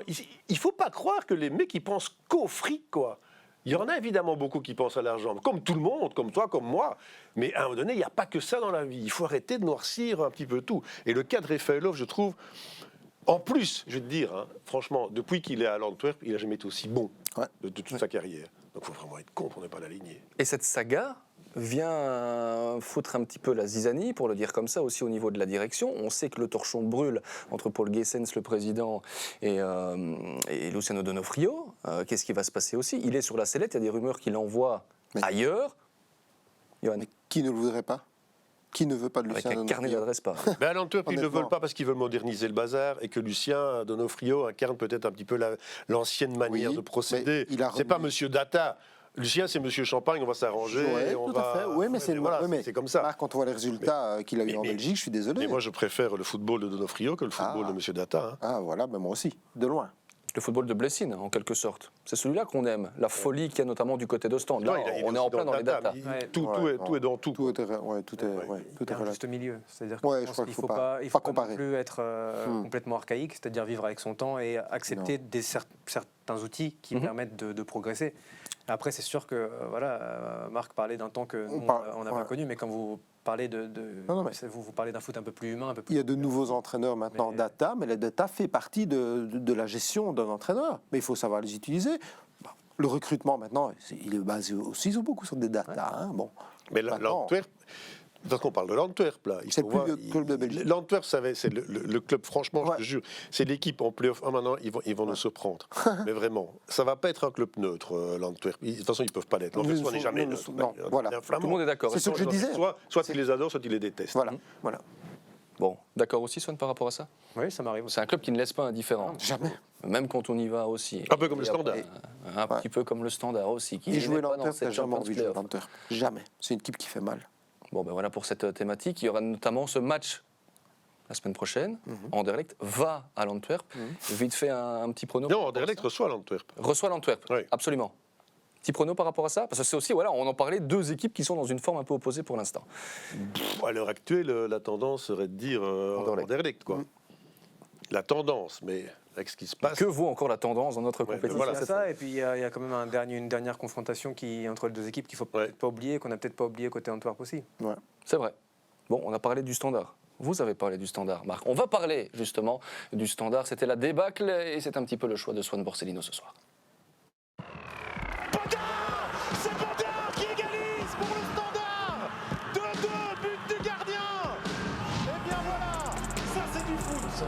il faut pas croire que les mecs, ils pensent qu'au fric, quoi. Il y en a évidemment beaucoup qui pensent à l'argent, comme tout le monde, comme toi, comme moi. Mais à un moment donné, il n'y a pas que ça dans la vie. Il faut arrêter de noircir un petit peu tout. Et le cas de Refaelov, je trouve, en plus, je vais te dire, hein, franchement, depuis qu'il est à l'Antwerp, il n'a jamais été aussi bon de toute sa carrière. Donc il faut vraiment être con pour ne pas l'aligner. Et cette saga vient foutre un petit peu la zizanie, pour le dire comme ça, aussi au niveau de la direction. On sait que le torchon brûle entre Paul Gessens, le président, et Luciano Donofrio. Qu'est-ce qui va se passer aussi? Il est sur la sellette, il y a des rumeurs qu'il envoie ailleurs. Johan, Mais qui ne le voudrait pas? Qui ne veut pas de avec Lucien un carnet Donofrio? d'adresses pas. Mais à l'Antwerp, ils ne le Honnêtement. veulent pas parce qu'ils veulent moderniser le bazar et que Lucien Donofrio incarne peut-être un petit peu l'ancienne manière Oui, de procéder. mais il a C'est pas remis- Monsieur Data. Lucien, c'est Monsieur Champagne, on va s'arranger. Ouais, et on tout à va... fait. Oui, mais c'est voilà, mais c'est comme ça. Marc, quand on voit les résultats qu'il a eu mais- en Belgique, je suis désolé. Mais moi, je préfère le football de Donofrio que le football de Monsieur Data. Hein. Ah voilà, ben moi aussi, de loin. Le football de Blessine, en quelque sorte. C'est celui-là qu'on aime. La folie qu'il y a notamment du côté d'Ostende. Là, Non, il on est en plein dans les Data, datas. mais Ouais. Tout est dans tout. Tout est, tout est Il y a un relatif. juste milieu. C'est-à-dire Ouais, qu'il je crois qu'il faut faut pas pas non comparer. plus être complètement archaïque, c'est-à-dire vivre avec son temps et accepter certains outils qui permettent de progresser. Après, c'est sûr que Marc parlait d'un temps que nous, on n'a pas connu, mais quand vous parlez vous parlez d'un foot un peu plus humain, un peu plus. Il y a de nouveaux entraîneurs maintenant, Mais- data, mais la data fait partie de la gestion d'un entraîneur. Mais il faut savoir les utiliser. Bon, le recrutement maintenant, il est basé aussi beaucoup sur des data. Hein, bon. Mais Maintenant- l'Antwerp, parce qu'on parle de l'Antwerp, là. C'est le plus vieux club de Belgique. L'Antwerp, c'est le club, franchement, Ouais. je te jure, c'est l'équipe en play-off. Maintenant, ils vont nous surprendre. Mais vraiment, ça ne va pas être un club neutre, l'Antwerp. De toute façon, ils ne peuvent pas l'être. L'Antwerp, Nous on n'est ne jamais sont- neutre. non, voilà. Il y a un Tout flamand. le monde est d'accord. C'est ce que je disais. Soit ils les adorent, soit ils les détestent. Voilà, voilà. Bon, d'accord aussi, Swan, par rapport à ça? Oui, ça m'arrive aussi. C'est un club qui ne laisse pas indifférent. Jamais. Même quand on y va aussi. Un peu comme le Et après, Standard. Un petit peu comme le Standard aussi. Qui Et jouer n'est pas dans l'Antwerp, cette t'as jamais Champions envie de jouer Playoff. l'Antwerp. Jamais. C'est une équipe qui fait mal. Bon, ben voilà pour cette thématique. Il y aura notamment ce match la semaine prochaine. Anderlecht va à l'Antwerp. Vite fait un petit prono. Non, Anderlecht reçoit l'Antwerp. Reçoit l'Antwerp, Oui. absolument. Petit prono par rapport à ça? Parce que c'est aussi, voilà, on en parlait, deux équipes qui sont dans une forme un peu opposée pour l'instant. À l'heure actuelle, la tendance serait de dire Anderlecht, quoi. La tendance, mais avec ce qui se passe. Que vaut encore la tendance dans notre Ouais, compétition? voilà. Il y a ça, et puis il y a quand même une dernière confrontation entre les deux équipes qu'il ne faut peut-être pas oublier, qu'on n'a peut-être pas oublié côté Antwerp aussi. Ouais. C'est vrai. Bon, on a parlé du Standard. Vous avez parlé du Standard, Marc. On va parler justement du Standard. C'était la débâcle et c'est un petit peu le choix de Swan Borsellino ce soir. C'est Bondard qui égalise pour le Standard. 2-2, but du gardien. Et bien voilà, ça c'est du foot.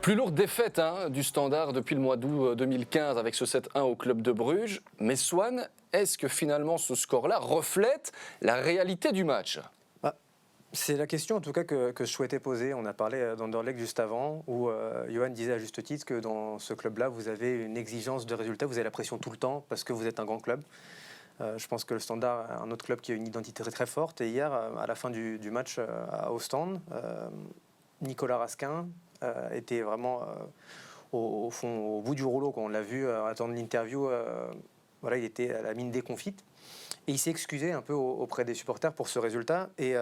Plus lourde défaite du Standard depuis le mois d'août 2015 avec ce 7-1 au club de Bruges. Mais Swan, est-ce que finalement ce score-là reflète la réalité du match? C'est la question en tout cas que je souhaitais poser. On a parlé d'Anderlecht juste avant, où Johan disait à juste titre que dans ce club-là, vous avez une exigence de résultats, vous avez la pression tout le temps parce que vous êtes un grand club. Je pense que le Standard est un autre club qui a une identité très, très forte. Et hier, à la fin du match à Ostende, Nicolas Raskin était vraiment au fond, au bout du rouleau. Quand on l'a vu attendre l'interview, voilà, il était à la mine déconfite. Et il s'est excusé un peu auprès des supporters pour ce résultat. Et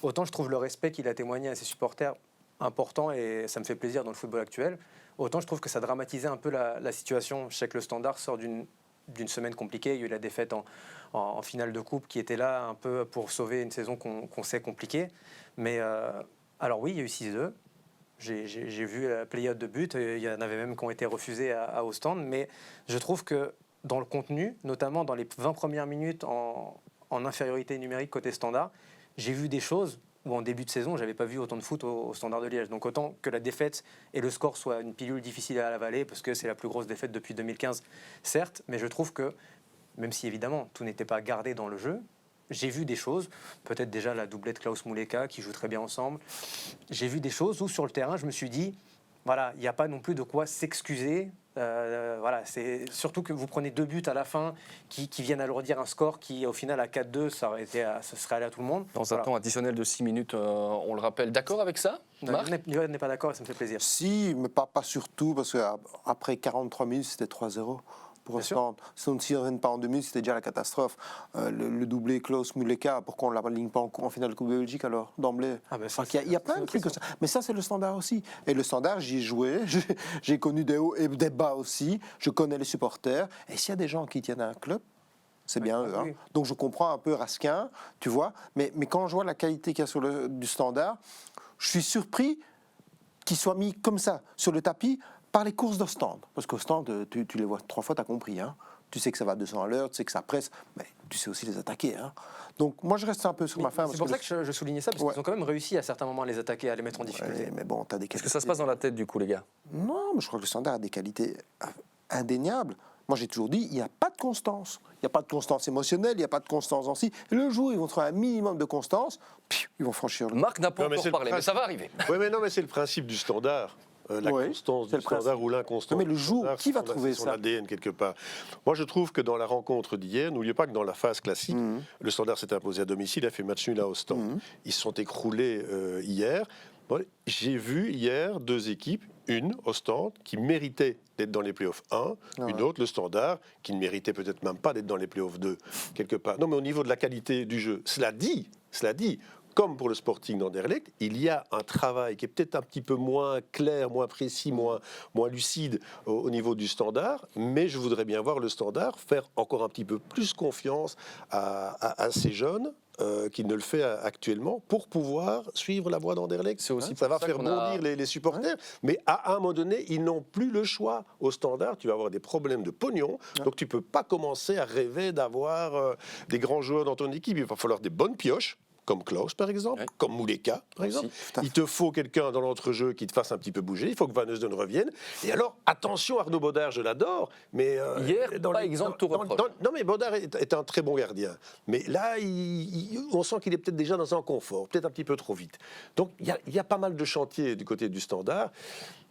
autant je trouve le respect qu'il a témoigné à ses supporters important, et ça me fait plaisir dans le football actuel, autant je trouve que ça dramatisait un peu la situation. Je sais que le Standard sort d'une d'une semaine compliquée. Il y a eu la défaite en finale de coupe qui était là un peu pour sauver une saison qu'on sait compliquée. Mais alors oui, il y a eu 6-2. J'ai vu la pléiade de buts. Il y en avait même qui ont été refusés à Ostende. Mais je trouve que dans le contenu, notamment dans les 20 premières minutes en infériorité numérique côté Standard, j'ai vu des choses où en début de saison, je n'avais pas vu autant de foot au Standard de Liège. Donc autant que la défaite et le score soient une pilule difficile à avaler, parce que c'est la plus grosse défaite depuis 2015, certes, mais je trouve que, même si évidemment tout n'était pas gardé dans le jeu, j'ai vu des choses, peut-être déjà la doublette Klaus-Mouleka qui joue très bien ensemble, j'ai vu des choses où sur le terrain, je me suis dit, voilà, il n'y a pas non plus de quoi s'excuser. Voilà, c'est surtout que vous prenez 2 buts à la fin qui viennent alourdir un score qui, au final, à 4-2, ça serait allé à tout le monde. Dans un temps additionnel de 6 minutes, on le rappelle. D'accord avec ça, Marc ? Johan n'est pas d'accord et ça me fait plaisir. Si, mais pas surtout, parce qu'après 43 minutes, c'était 3-0. Pour Ostende. Si on ne s'y revienne pas en 2 minutes, c'était déjà la catastrophe. Le doublé Klaus-Mouleka, pourquoi on ne l'aligne pas en finale de Coupe de Belgique alors, d'emblée? Il y a plein de trucs comme ça. Mais ça, c'est le Standard aussi. Et le Standard, j'y ai joué, j'ai connu des hauts et des bas aussi, je connais les supporters. Et s'il y a des gens qui tiennent à un club, c'est bien eux. Hein. Donc je comprends un peu Raskin, tu vois. Mais quand je vois la qualité qu'il y a du Standard, je suis surpris qu'il soit mis comme ça, sur le tapis, par les courses d'Ostende. Parce qu'Ostende, tu les vois 3 fois, tu as compris. Hein. Tu sais que ça va à 200 à l'heure, tu sais que ça presse, mais tu sais aussi les attaquer. Hein. Donc moi, je reste un peu sur ma fin. C'est pour ça que je soulignais ça, parce qu'ils ont quand même réussi à certains moments à les attaquer, à les mettre en difficulté. Ouais, mais bon, tu as des qualités. Est-ce que ça se passe dans la tête, du coup, les gars? Non, mais je crois que le Standard a des qualités indéniables. Moi, j'ai toujours dit, il n'y a pas de constance. Il n'y a pas de constance émotionnelle, il n'y a pas de constance en si. Et le jour où ils vont trouver un minimum de constance, ils vont franchir le... Marc n'a pas encore parlé, mais ça va arriver. Oui, mais non, mais c'est le principe du Standard. La constance du Standard ou l'inconstance. Mais le jour, qui va trouver son ça? ADN quelque part. Moi, je trouve que dans la rencontre d'hier, n'oubliez pas que dans la phase classique, le Standard s'est imposé à domicile, a fait match nul à Ostende. Ils se sont écroulés hier. Bon, j'ai vu hier 2 équipes, une, Ostende, qui méritait d'être dans les playoffs 1, une autre, le Standard, qui ne méritait peut-être même pas d'être dans les playoffs 2, quelque part. Non, mais au niveau de la qualité du jeu, cela dit, comme pour le Sporting d'Anderlecht, il y a un travail qui est peut-être un petit peu moins clair, moins précis, moins lucide au niveau du Standard, mais je voudrais bien voir le Standard faire encore un petit peu plus confiance à ces jeunes qu'il ne le fait actuellement pour pouvoir suivre la voie d'Anderlecht. C'est aussi ça va faire bondir les supporters, mais à un moment donné, ils n'ont plus le choix. Au Standard, tu vas avoir des problèmes de pognon, donc tu ne peux pas commencer à rêver d'avoir des grands joueurs dans ton équipe. Il va falloir des bonnes pioches, comme Klaus par exemple, comme Mouleka par exemple. Il te faut quelqu'un dans l'entrejeu qui te fasse un petit peu bouger, il faut que Van Heusden revienne. Et alors, attention, Arnaud Baudard, je l'adore, mais... hier, pas exemple tout reproche. Non, mais Baudard est un très bon gardien. Mais là, on sent qu'il est peut-être déjà dans un confort, peut-être un petit peu trop vite. Donc, il y a pas mal de chantiers du côté du Standard,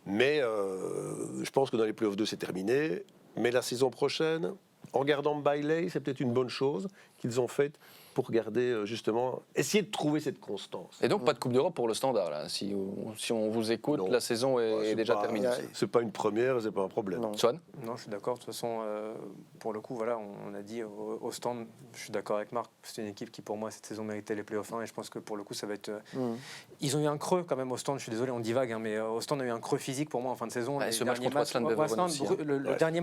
mais je pense que dans les playoffs 2, c'est terminé. Mais la saison prochaine, en gardant Bailey, c'est peut-être une bonne chose qu'ils ont faite pour garder, justement, essayer de trouver cette constance. Et donc, pas de Coupe d'Europe pour le Standard, là. Si on vous écoute, la saison est déjà terminée. C'est pas une première, c'est pas un problème. Swan ? Non, je suis d'accord. De toute façon, pour le coup, voilà, on a dit au stand, je suis d'accord avec Marc, c'est une équipe qui, pour moi, cette saison méritait les playoffs 1, et je pense que pour le coup, ça va être... Ils ont eu un creux, quand même, au stand, je suis désolé, on divague, hein, mais au stand, on a eu un creux physique, pour moi, en fin de saison. Ce match contre Westland, le dernier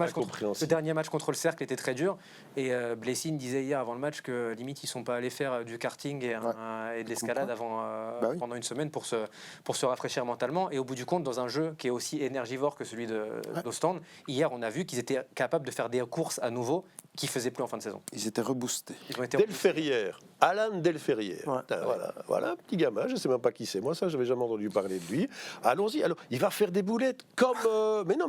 match contre le Cercle était très dur, et Blessing disait hier, avant le match, que limite, ils ne sont pas allés faire du karting et de l'escalade pendant une semaine pour se rafraîchir mentalement. Et au bout du compte, dans un jeu qui est aussi énergivore que celui d'Ostende, hier, on a vu qu'ils étaient capables de faire des courses à nouveau qui ne faisaient plus en fin de saison. Ils étaient reboostés. Delferrière, Alan Delferrière. Voilà, un petit gamin, je ne sais même pas qui c'est. Moi, ça, je n'avais jamais entendu parler de lui. Allons-y. Alors, il va faire des boulettes comme...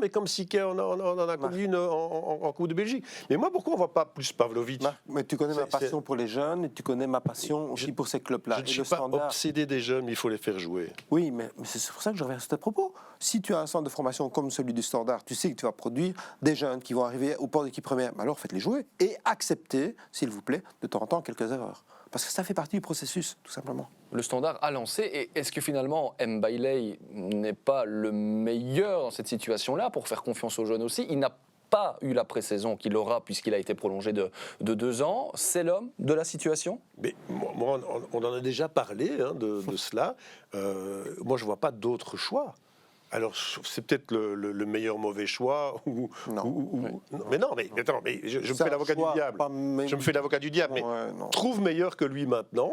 mais comme Siquet, on en a connu une en Coupe de Belgique. Mais moi, pourquoi on ne voit pas plus Pavlovic? Mais tu connais ma passion pour les jeunes, et tu connais ma passion aussi pour ces clubs-là. Je ne suis pas obsédé des jeunes, mais il faut les faire jouer. Oui, mais c'est pour ça que je reviens sur tes propos. Si tu as un centre de formation comme celui du Standard, tu sais que tu vas produire des jeunes qui vont arriver au port d'équipe première. Alors faites-les jouer et acceptez, s'il vous plaît, de temps en temps quelques erreurs. Parce que ça fait partie du processus, tout simplement. Le Standard a lancé, et est-ce que finalement Mbailey n'est pas le meilleur dans cette situation-là pour faire confiance aux jeunes aussi? Il n'a pas eu la pré-saison qu'il aura puisqu'il a été prolongé de 2 ans. C'est l'homme de la situation? Mais moi, on en a déjà parlé de cela. Moi, je ne vois pas d'autre choix. Alors, c'est peut-être le meilleur mauvais choix. Non. Mais non, mais attends, mais je me fais l'avocat du diable. Je me fais l'avocat du diable, mais trouve meilleur que lui maintenant.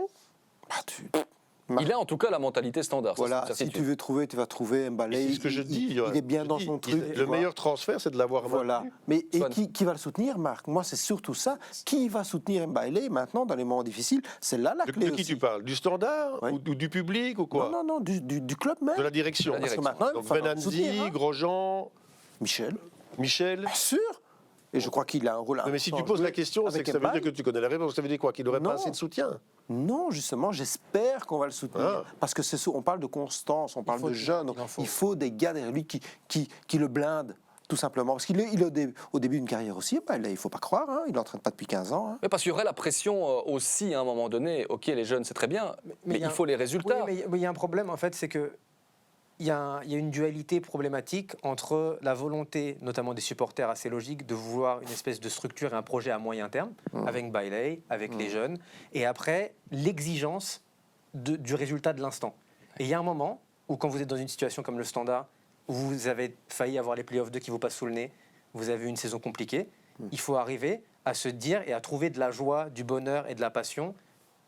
Il a en tout cas la mentalité standard. Voilà, ça, si c'est tu sûr. veux trouver, tu vas trouver Mbalé. C'est ce que je dis. Il est bien dans son truc. Le meilleur transfert, c'est de l'avoir Voilà. maintenu. Mais et Swan. qui va le soutenir, Marc? Moi, c'est surtout ça. Qui va soutenir Mbaye maintenant dans les moments difficiles? C'est là la clé De qui aussi. tu parles? Du standard Oui. ou du public ou quoi? Non, du club même. De la direction. De la Parce que direction. maintenant, il Donc va falloir le Venanzi, soutenir, hein. Grosjean, Michel. Michel. Bien sûr. Et je crois qu'il a un rôle Non, mais si tu important à poses la jouer question, c'est avec que ça veut dire Mbaye. que tu connais la réponse. Ça veut dire quoi? Qu'il n'aurait pas Non. assez de soutien? Non, justement, j'espère qu'on va le soutenir. Ah. Parce que on parle de constance, on parle faut de jeunes. il en faut. Il faut des gars derrière lui qui le blindent, tout simplement. Parce qu'il est au début d'une carrière aussi. Là, il ne faut pas croire, hein, il n'entraîne pas depuis 15 ans. Hein. Mais parce qu'il y aurait la pression aussi à un moment donné. Ok, les jeunes, c'est très bien, mais il faut les résultats. Oui, mais il y a un problème, en fait, c'est que il y a une dualité problématique entre la volonté, notamment des supporters assez logiques, de vouloir une espèce de structure et un projet à moyen terme, avec Bailey, avec les jeunes, et après, l'exigence du résultat de l'instant. Et il y a un moment où, quand vous êtes dans une situation comme le Standard, où vous avez failli avoir les playoffs 2 qui vous passent sous le nez, vous avez eu une saison compliquée, il faut arriver à se dire et à trouver de la joie, du bonheur et de la passion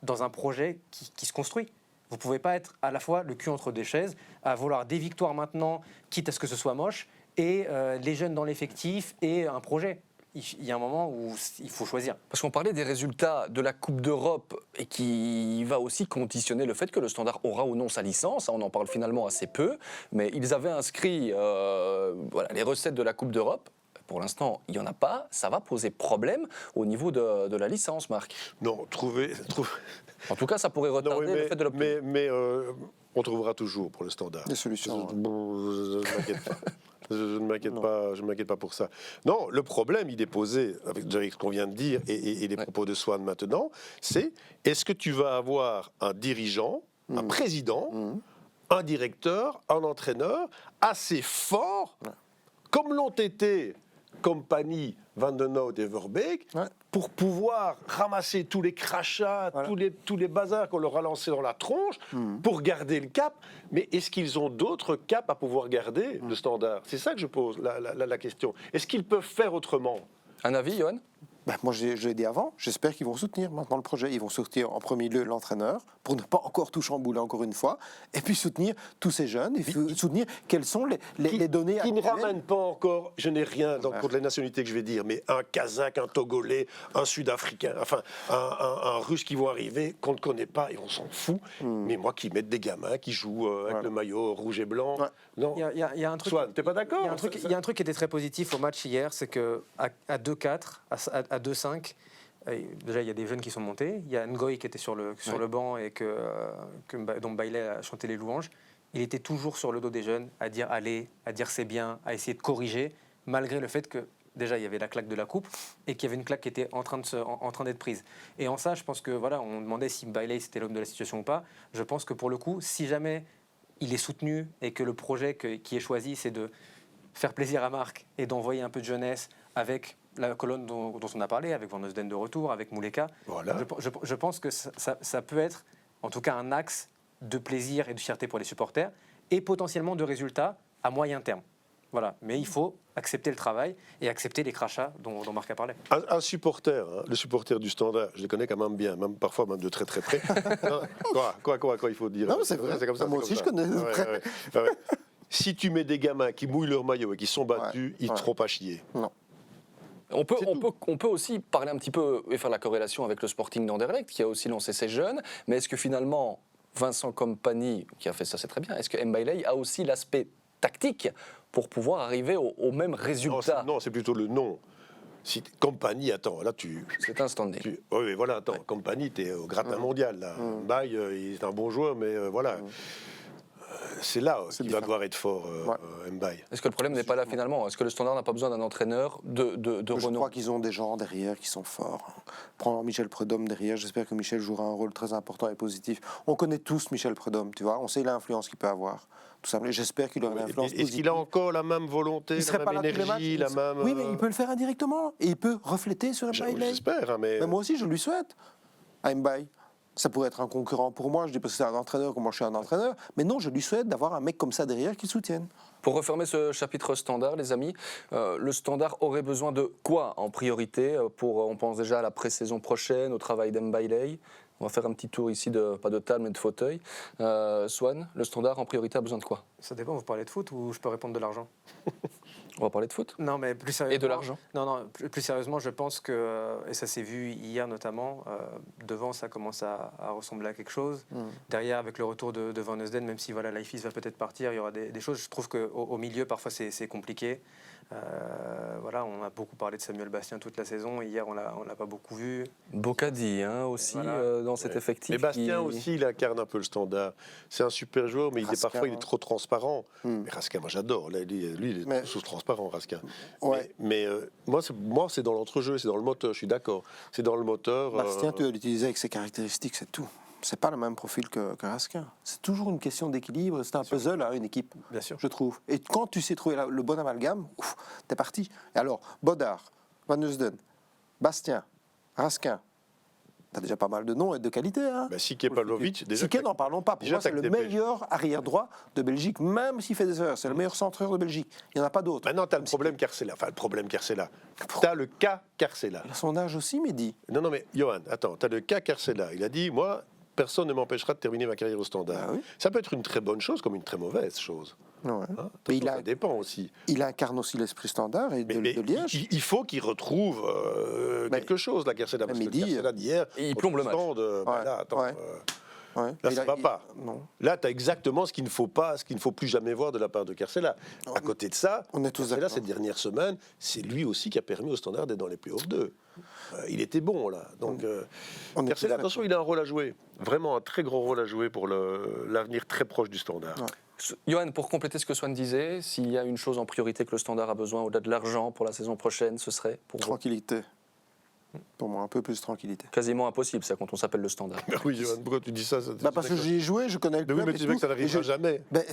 dans un projet qui se construit. Vous ne pouvez pas être à la fois le cul entre deux chaises, à vouloir des victoires maintenant, quitte à ce que ce soit moche, et les jeunes dans l'effectif et un projet. Il y a un moment où il faut choisir. Parce qu'on parlait des résultats de la Coupe d'Europe et qui va aussi conditionner le fait que le Standard aura ou non sa licence. On en parle finalement assez peu, mais ils avaient inscrit les recettes de la Coupe d'Europe. Pour l'instant, il n'y en a pas. Ça va poser problème au niveau de la licence, Marc. Non, En tout cas, ça pourrait retarder le fait de l'obtenir. mais on trouvera toujours pour le Standard. Des solutions. Je ne m'inquiète pas. Je ne m'inquiète pas pour ça. Non, le problème, il est posé avec ce qu'on vient de dire et les propos de Swan maintenant, c'est est-ce que tu vas avoir un dirigeant, un président, un directeur, un entraîneur assez fort, comme l'ont été Compagnie, Van den Noot et Verbeek, pour pouvoir ramasser tous les crachats, tous les bazars qu'on leur a lancés dans la tronche, pour garder le cap. Mais est-ce qu'ils ont d'autres caps à pouvoir garder, le Standard? C'est ça que je pose la question. Est-ce qu'ils peuvent faire autrement? Un avis, Johan? Moi, je l'ai dit avant, j'espère qu'ils vont soutenir maintenant le projet. Ils vont soutenir en premier lieu l'entraîneur, pour ne pas encore tout chambouler encore une fois, et puis soutenir tous ces jeunes, et soutenir quelles sont les données Qui ne actuelles. ramène pas encore, je n'ai rien contre les nationalités que je vais dire, mais un Kazakh, un Togolais, un Sud-Africain, enfin un Russe qui vont arriver, qu'on ne connaît pas, et on s'en fout. Mais moi, qui mettent des gamins qui jouent avec le maillot rouge et blanc. Non. Il y a un truc. Swan, t'es pas d'accord? Il y a un truc qui était très positif au match hier, c'est que à 2-4, à 2-5, déjà il y a des jeunes qui sont montés. Il y a Ngoï qui était sur le banc et dont Bailey a chanté les louanges. Il était toujours sur le dos des jeunes à dire allez, à dire c'est bien, à essayer de corriger, malgré le fait que déjà il y avait la claque de la coupe et qu'il y avait une claque qui était en train d'être prise. Et en ça, je pense que voilà, on demandait si Bailey c'était l'homme de la situation ou pas. Je pense que pour le coup, si jamais il est soutenu et que le projet qui est choisi, c'est de faire plaisir à Marc et d'envoyer un peu de jeunesse avec la colonne dont on a parlé, avec Van Osden de retour, avec Mouleka. Voilà. Je pense que ça peut être, en tout cas, un axe de plaisir et de fierté pour les supporters et potentiellement de résultats à moyen terme. Voilà. Mais il faut accepter le travail et accepter les crachats dont Marc a parlé. Un supporter, le supporter du Standard, je les connais quand même bien, même parfois même de très très près. Quoi, il faut dire. Non, mais c'est vrai. comme ça. Moi aussi, je connais de près. Ouais. Si tu mets des gamins qui mouillent leur maillot et qui sont battus, ils ne te feront pas chier. Non. On peut aussi parler un petit peu et faire la corrélation avec le Sporting d'Anderlecht qui a aussi lancé ses jeunes. Mais est-ce que finalement, Vincent Kompany, qui a fait ça, c'est très bien, est-ce que Mbaye a aussi l'aspect tactique pour pouvoir arriver au même résultat? Non, c'est plutôt le nom. Si Compagnie, attends, là tu... C'est un standing. Oui, voilà, attends, Compagnie, t'es au gratin mondial, là. Mbaye, il est un bon joueur, mais voilà. C'est là qu'il va devoir être fort, Mbaye. Est-ce que le problème n'est pas là finalement? Est-ce que le Standard n'a pas besoin d'un entraîneur de Je renom? crois qu'ils ont des gens derrière qui sont forts. Prends Michel Prudhomme derrière, j'espère que Michel jouera un rôle très important et positif. On connaît tous Michel Prudhomme, tu vois, on sait l'influence qu'il peut avoir. Tout simplement, j'espère qu'il aura une influence positive. Est-ce qu'il a encore la même volonté, la même énergie, la même... Oui, mais il peut le faire indirectement et il peut refléter sur Mbaye. J'espère, mais... Mais moi aussi, je lui souhaite à Mbaye. Ça pourrait être un concurrent pour moi, je dis parce que c'est un entraîneur comme moi je suis un entraîneur, mais non, je lui souhaite d'avoir un mec comme ça derrière qui le soutienne. Pour refermer ce chapitre Standard, les amis, le Standard aurait besoin de quoi en priorité on pense déjà à la pré-saison prochaine, au travail d'Mbailey. On va faire un petit tour ici, pas de table mais de fauteuil. Swan, le Standard en priorité a besoin de quoi? Ça dépend, vous parlez de foot ou je peux répondre de l'argent? On va parler de foot. Non, mais plus sérieusement. Et de l'argent. Non, plus sérieusement, je pense que, et ça s'est vu hier notamment, devant ça commence à ressembler à quelque chose. Derrière, avec le retour de Van Eusden, même si voilà, Leifis va peut-être partir, il y aura des choses. Je trouve qu'au milieu, parfois, c'est compliqué. Voilà, on a beaucoup parlé de Samuel Bastien toute la saison. Hier, on l'a pas beaucoup vu. Bocadi aussi Voilà. dans cet effectif. Mais Bastien aussi, il incarne un peu le Standard. C'est un super joueur, mais parfois il est trop transparent. Mais Raskin, moi j'adore. Là, lui, il est sous transparent, Raskin. Ouais. Mais moi, c'est dans l'entrejeu, c'est dans le moteur. Je suis d'accord. C'est dans le moteur. Bastien, tu dois l'utiliser avec ses caractéristiques, c'est tout. C'est pas le même profil que Raskin. C'est toujours une question d'équilibre. C'est un puzzle à une équipe, Bien sûr. je trouve. Et quand tu sais trouver le bon amalgame, t'es parti. Et alors, Bodard, Van Eusden, Bastien, Raskin, t'as déjà pas mal de noms et de qualité. Hein. Sike Pavlovic, déjà. Sike, n'en parlons pas. Pour déjà, moi, c'est le meilleur arrière-droit de Belgique, même s'il fait des erreurs. C'est le meilleur centreur de Belgique. Il n'y en a pas d'autres. Maintenant, tu as le problème Carcela. Enfin, le problème Carcela. Tu as le cas Carcela. Il a son âge aussi, Mehdi. Non, mais Johan, attends, tu as le cas Carcela. Il a dit, moi, personne ne m'empêchera de terminer ma carrière au Standard. Ah oui. Ça peut être une très bonne chose comme une très mauvaise chose. Ouais. Hein, Mais ça dépend aussi. Il incarne aussi l'esprit Standard et de Liège. Il faut qu'il retrouve quelque chose, la Carcela. Parce que Mehdi, Carcela d'hier, il plombe le match. Là, attends, Ouais. Ouais. là, ça ne va pas. Non. Là, tu as exactement ce qu'il ne faut pas, ce qu'il ne faut plus jamais voir de la part de Carcela. À côté de ça, On est tous Carcela, d'accord. cette dernière semaine, c'est lui aussi qui a permis au Standard d'être dans les playoffs 2. Il était bon, là. Donc, On est Carcela, tous attention, il a un rôle à jouer. Vraiment un très gros rôle à jouer pour l'avenir très proche du Standard. Ouais. Johan, pour compléter ce que Swan disait, s'il y a une chose en priorité que le Standard a besoin au-delà de l'argent pour la saison prochaine, ce serait pour vous Tranquillité. Pour moi, un peu plus de tranquillité. quasiment impossible, ça, quand on s'appelle le Standard. Oui, Johan, pourquoi tu dis ça, Parce que j'y ai joué, je connais le Mais oui, club. mais et tu sais que tout, ça n'arrivera et je- jamais. Ben,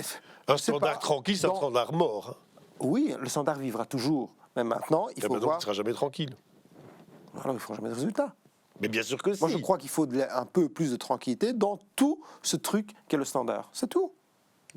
Un je sais Standard pas. tranquille, ça Dans- te rendra mort. Hein. Oui, le Standard vivra toujours. Mais maintenant, il Eh faut ben donc, voir. il ne sera jamais tranquille. Alors, ils ne feront jamais de résultats. Mais bien sûr que Moi, si. je crois qu'il faut un peu plus de tranquillité dans tout ce truc qu'est le Standard. C'est tout.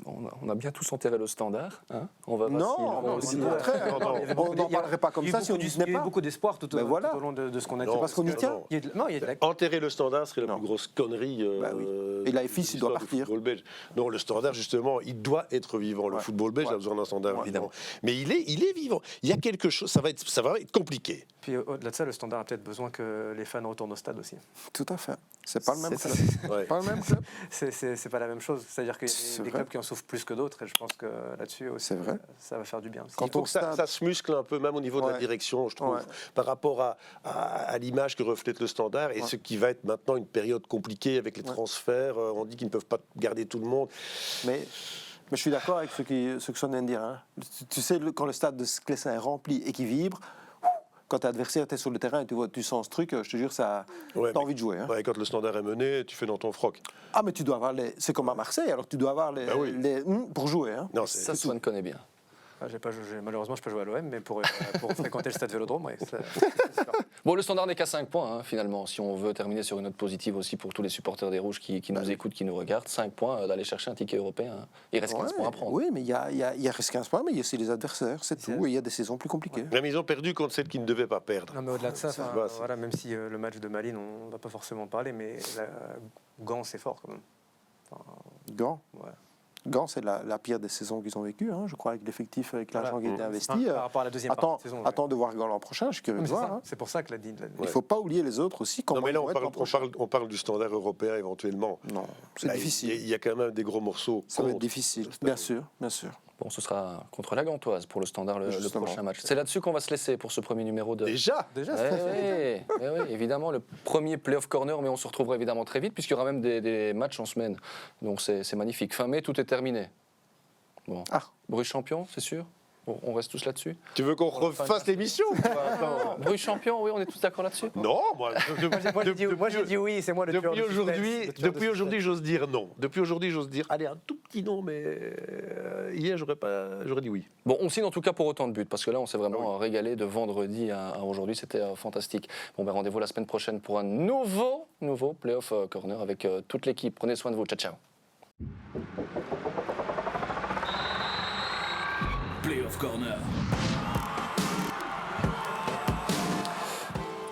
Bon, on a bien tous enterré le Standard. Hein, on va Non, aussi. au contraire. Non, On n'en parlerait pas comme ça si on n'y Il y tenait a eu pas. beaucoup d'espoir tout Ben voilà. au long de ce qu'on a Non, dit. parce qu'on y tient. Il y a de- Non, il y a de la... Enterrer le Standard serait la Non. plus grosse connerie. Bah oui. Et la FIS, il doit l'histoire du partir. football belge. Non, le Standard, justement, il doit être vivant. Le Ouais. football belge Ouais. a besoin d'un Standard Ouais. vivant. Mais il est vivant. Il y a quelque chose, ça va être compliqué. Puis au-delà de ça, le Standard a peut-être besoin que les fans retournent au stade aussi. Tout à fait. C'est pas le même C'est- club. Ouais. Pas le même club. C'est pas la même chose. C'est-à-dire qu'il y C'est a des vrai. clubs qui en souffrent plus que d'autres. Et je pense que là-dessus aussi, C'est vrai. ça va faire du bien aussi. Quand Il faut on que ça se muscle un peu, même au niveau de la Ouais. direction, je trouve, Ouais. par rapport à l'image que reflète le Standard et Ouais. ce qui va être maintenant une période compliquée avec les Ouais. transferts. On dit qu'ils ne peuvent pas garder tout le monde. Mais je suis d'accord avec ce que Son vient de dire. Hein. Tu sais, quand le stade de Sclessin est rempli et qu'il vibre, quand t'es adversaire, t'es sur le terrain et tu sens ce truc, je te jure, Ouais, t'as mais- envie de jouer. Hein. Ouais, quand le Standard est mené, tu fais dans ton froc. Ah, mais tu dois avoir c'est comme à Marseille, alors tu dois avoir Bah oui. pour jouer. Hein. Non, Ça, Swan connaît bien. Ah, malheureusement, je peux jouer à l'OM, mais pour fréquenter le stade Vélodrome, ouais, c'est sûr. Bon, le Standard n'est qu'à 5 points, hein, finalement, si on veut terminer sur une note positive aussi pour tous les supporters des Rouges qui nous écoutent, qui nous regardent. 5 points d'aller chercher un ticket européen. Hein. Il reste 15 Ouais, points à prendre. Oui, mais il y a reste 15 points, mais il y a aussi les adversaires, c'est C'est tout. Et il y a des saisons plus compliquées. Mais ils ont perdu contre celle qui ne devait pas perdre. Non, mais au-delà de ça, Ça enfin, va, c'est- voilà, même si le match de Malines, on ne va pas forcément parler, mais Gand, c'est fort quand même. Enfin, Gand, ouais. Gand, c'est la pire des saisons qu'ils ont vécues, hein, je crois, avec l'effectif, avec l'argent qui a été investi. Enfin, par rapport à la deuxième partie de saison. Ouais. Attends de voir Gand l'an prochain, je suis curieux Mais de c'est voir. ça. Hein. C'est pour ça que la Il ne faut pas oublier les autres aussi. Comment Non, mais là, ils vont être l'an prochain. on parle du Standard européen éventuellement. Non, c'est Là, difficile. Il y a quand même des gros morceaux. Ça va être contre. difficile, bien sûr, bien sûr. Bon, ce sera contre la Gantoise pour le Standard le Justement. prochain match. C'est là-dessus qu'on va se laisser pour ce premier numéro de... Déjà Déjà, Oui, évidemment, le premier playoff corner, mais on se retrouvera évidemment très vite, puisqu'il y aura même des matchs en semaine. Donc c'est magnifique. Fin mai, tout est terminé. Bon. Ah. Bruges champion, c'est sûr? On reste tous là-dessus. Tu veux qu'on refasse l'émission? Bruges champion, oui, on est tous d'accord là-dessus. Non, moi Moi j'ai dit oui, c'est moi le tueur depuis de suspense, aujourd'hui, le tueur de depuis aujourd'hui, j'ose dire non. Depuis aujourd'hui, j'ose dire, allez, un tout petit non, mais hier, j'aurais dit oui. Bon, on signe en tout cas pour autant de buts, parce que là, on s'est vraiment régalé de vendredi à aujourd'hui, c'était fantastique. Bon, ben, rendez-vous la semaine prochaine pour un nouveau Playoff Corner avec toute l'équipe. Prenez soin de vous, ciao, ciao. Playoff Corner.